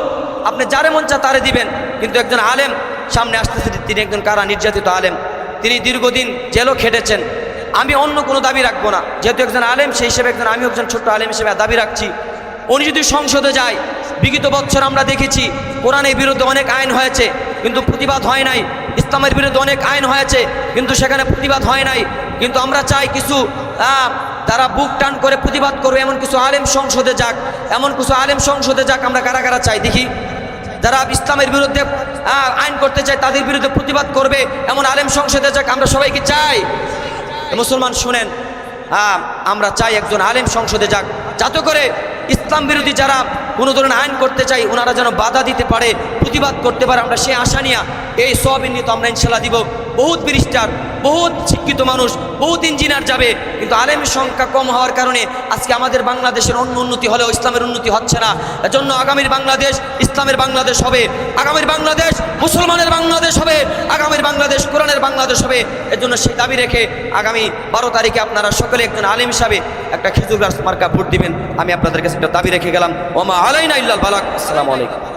Speaker 1: আপনি যারে মন চা তারে দিবেন, কিন্তু একজন আলেম সামনে আসতেছে, তিনি একজন কারা নির্যাতিত আলেম, তিনি দীর্ঘদিন জেলও খেটেছেন। আমি অন্য কোনো দাবি রাখবো না, যেহেতু একজন আলেম সেই হিসেবে আমিও একজন ছোট্ট আলেম হিসেবে দাবি রাখছি, উনি যদি সংসদে যায়, বিগত বছর আমরা দেখেছি কোরআনের বিরুদ্ধে অনেক আইন হয়েছে কিন্তু প্রতিবাদ হয় নাই, ইসলামের বিরুদ্ধে অনেক আইন হয়েছে কিন্তু সেখানে প্রতিবাদ হয় নাই। কিন্তু আমরা চাই কিছু তারা বুক টান করে প্রতিবাদ করবে, এমন কিছু আলেম সংসদে যাক, এমন কিছু আলেম সংসদে যাক। আমরা কারা কারা চাই দেখি, যারা ইসলামের বিরুদ্ধে আইন করতে চায়, তাদের বিরুদ্ধে প্রতিবাদ করবে, এমন আলেম সংসদে যাক। আমরা সবাইকে চাই। মুসলমান শুনেন, আমরা চাই একজন আলেম সংসদে যাক, যাতে করে ইসলাম বিরোধী যারা কোনো ধরনের আইন করতে চাই ওনারা যেন বাধা দিতে পারে, প্রতিবাদ করতে পারে। আমরা সেই আশা নিয়ে এই সওয়াব নিয়ে তো আমরা ইনশাল্লাহ দিব। বহুত ব্যারিস্টার, বহুত শিক্ষিত মানুষ, বহুত ইঞ্জিনিয়ার যাবে, কিন্তু আলেমের সংখ্যা কম হওয়ার কারণে আজকে আমাদের বাংলাদেশের উন্নতি হলেও ইসলামের উন্নতি হচ্ছে না। এজন্য আগামীর বাংলাদেশ ইসলামের বাংলাদেশ হবে, আগামীর বাংলাদেশ মুসলমানের বাংলাদেশ হবে, আগামীর বাংলাদেশ কোরআনের বাংলাদেশ হবে। এজন্য সেই দাবি রেখে আগামী 12 তারিখে আপনারা সকলে একজন আলেম হিসাবে একটা খেজুর গাছ মার্কা ভোট দিবেন। আমি আপনাদের কাছে একটা দাবি রেখে গেলাম। ওমা আলাইনা ইল্লাল বালাগ। আসসালামু আলাইকুম।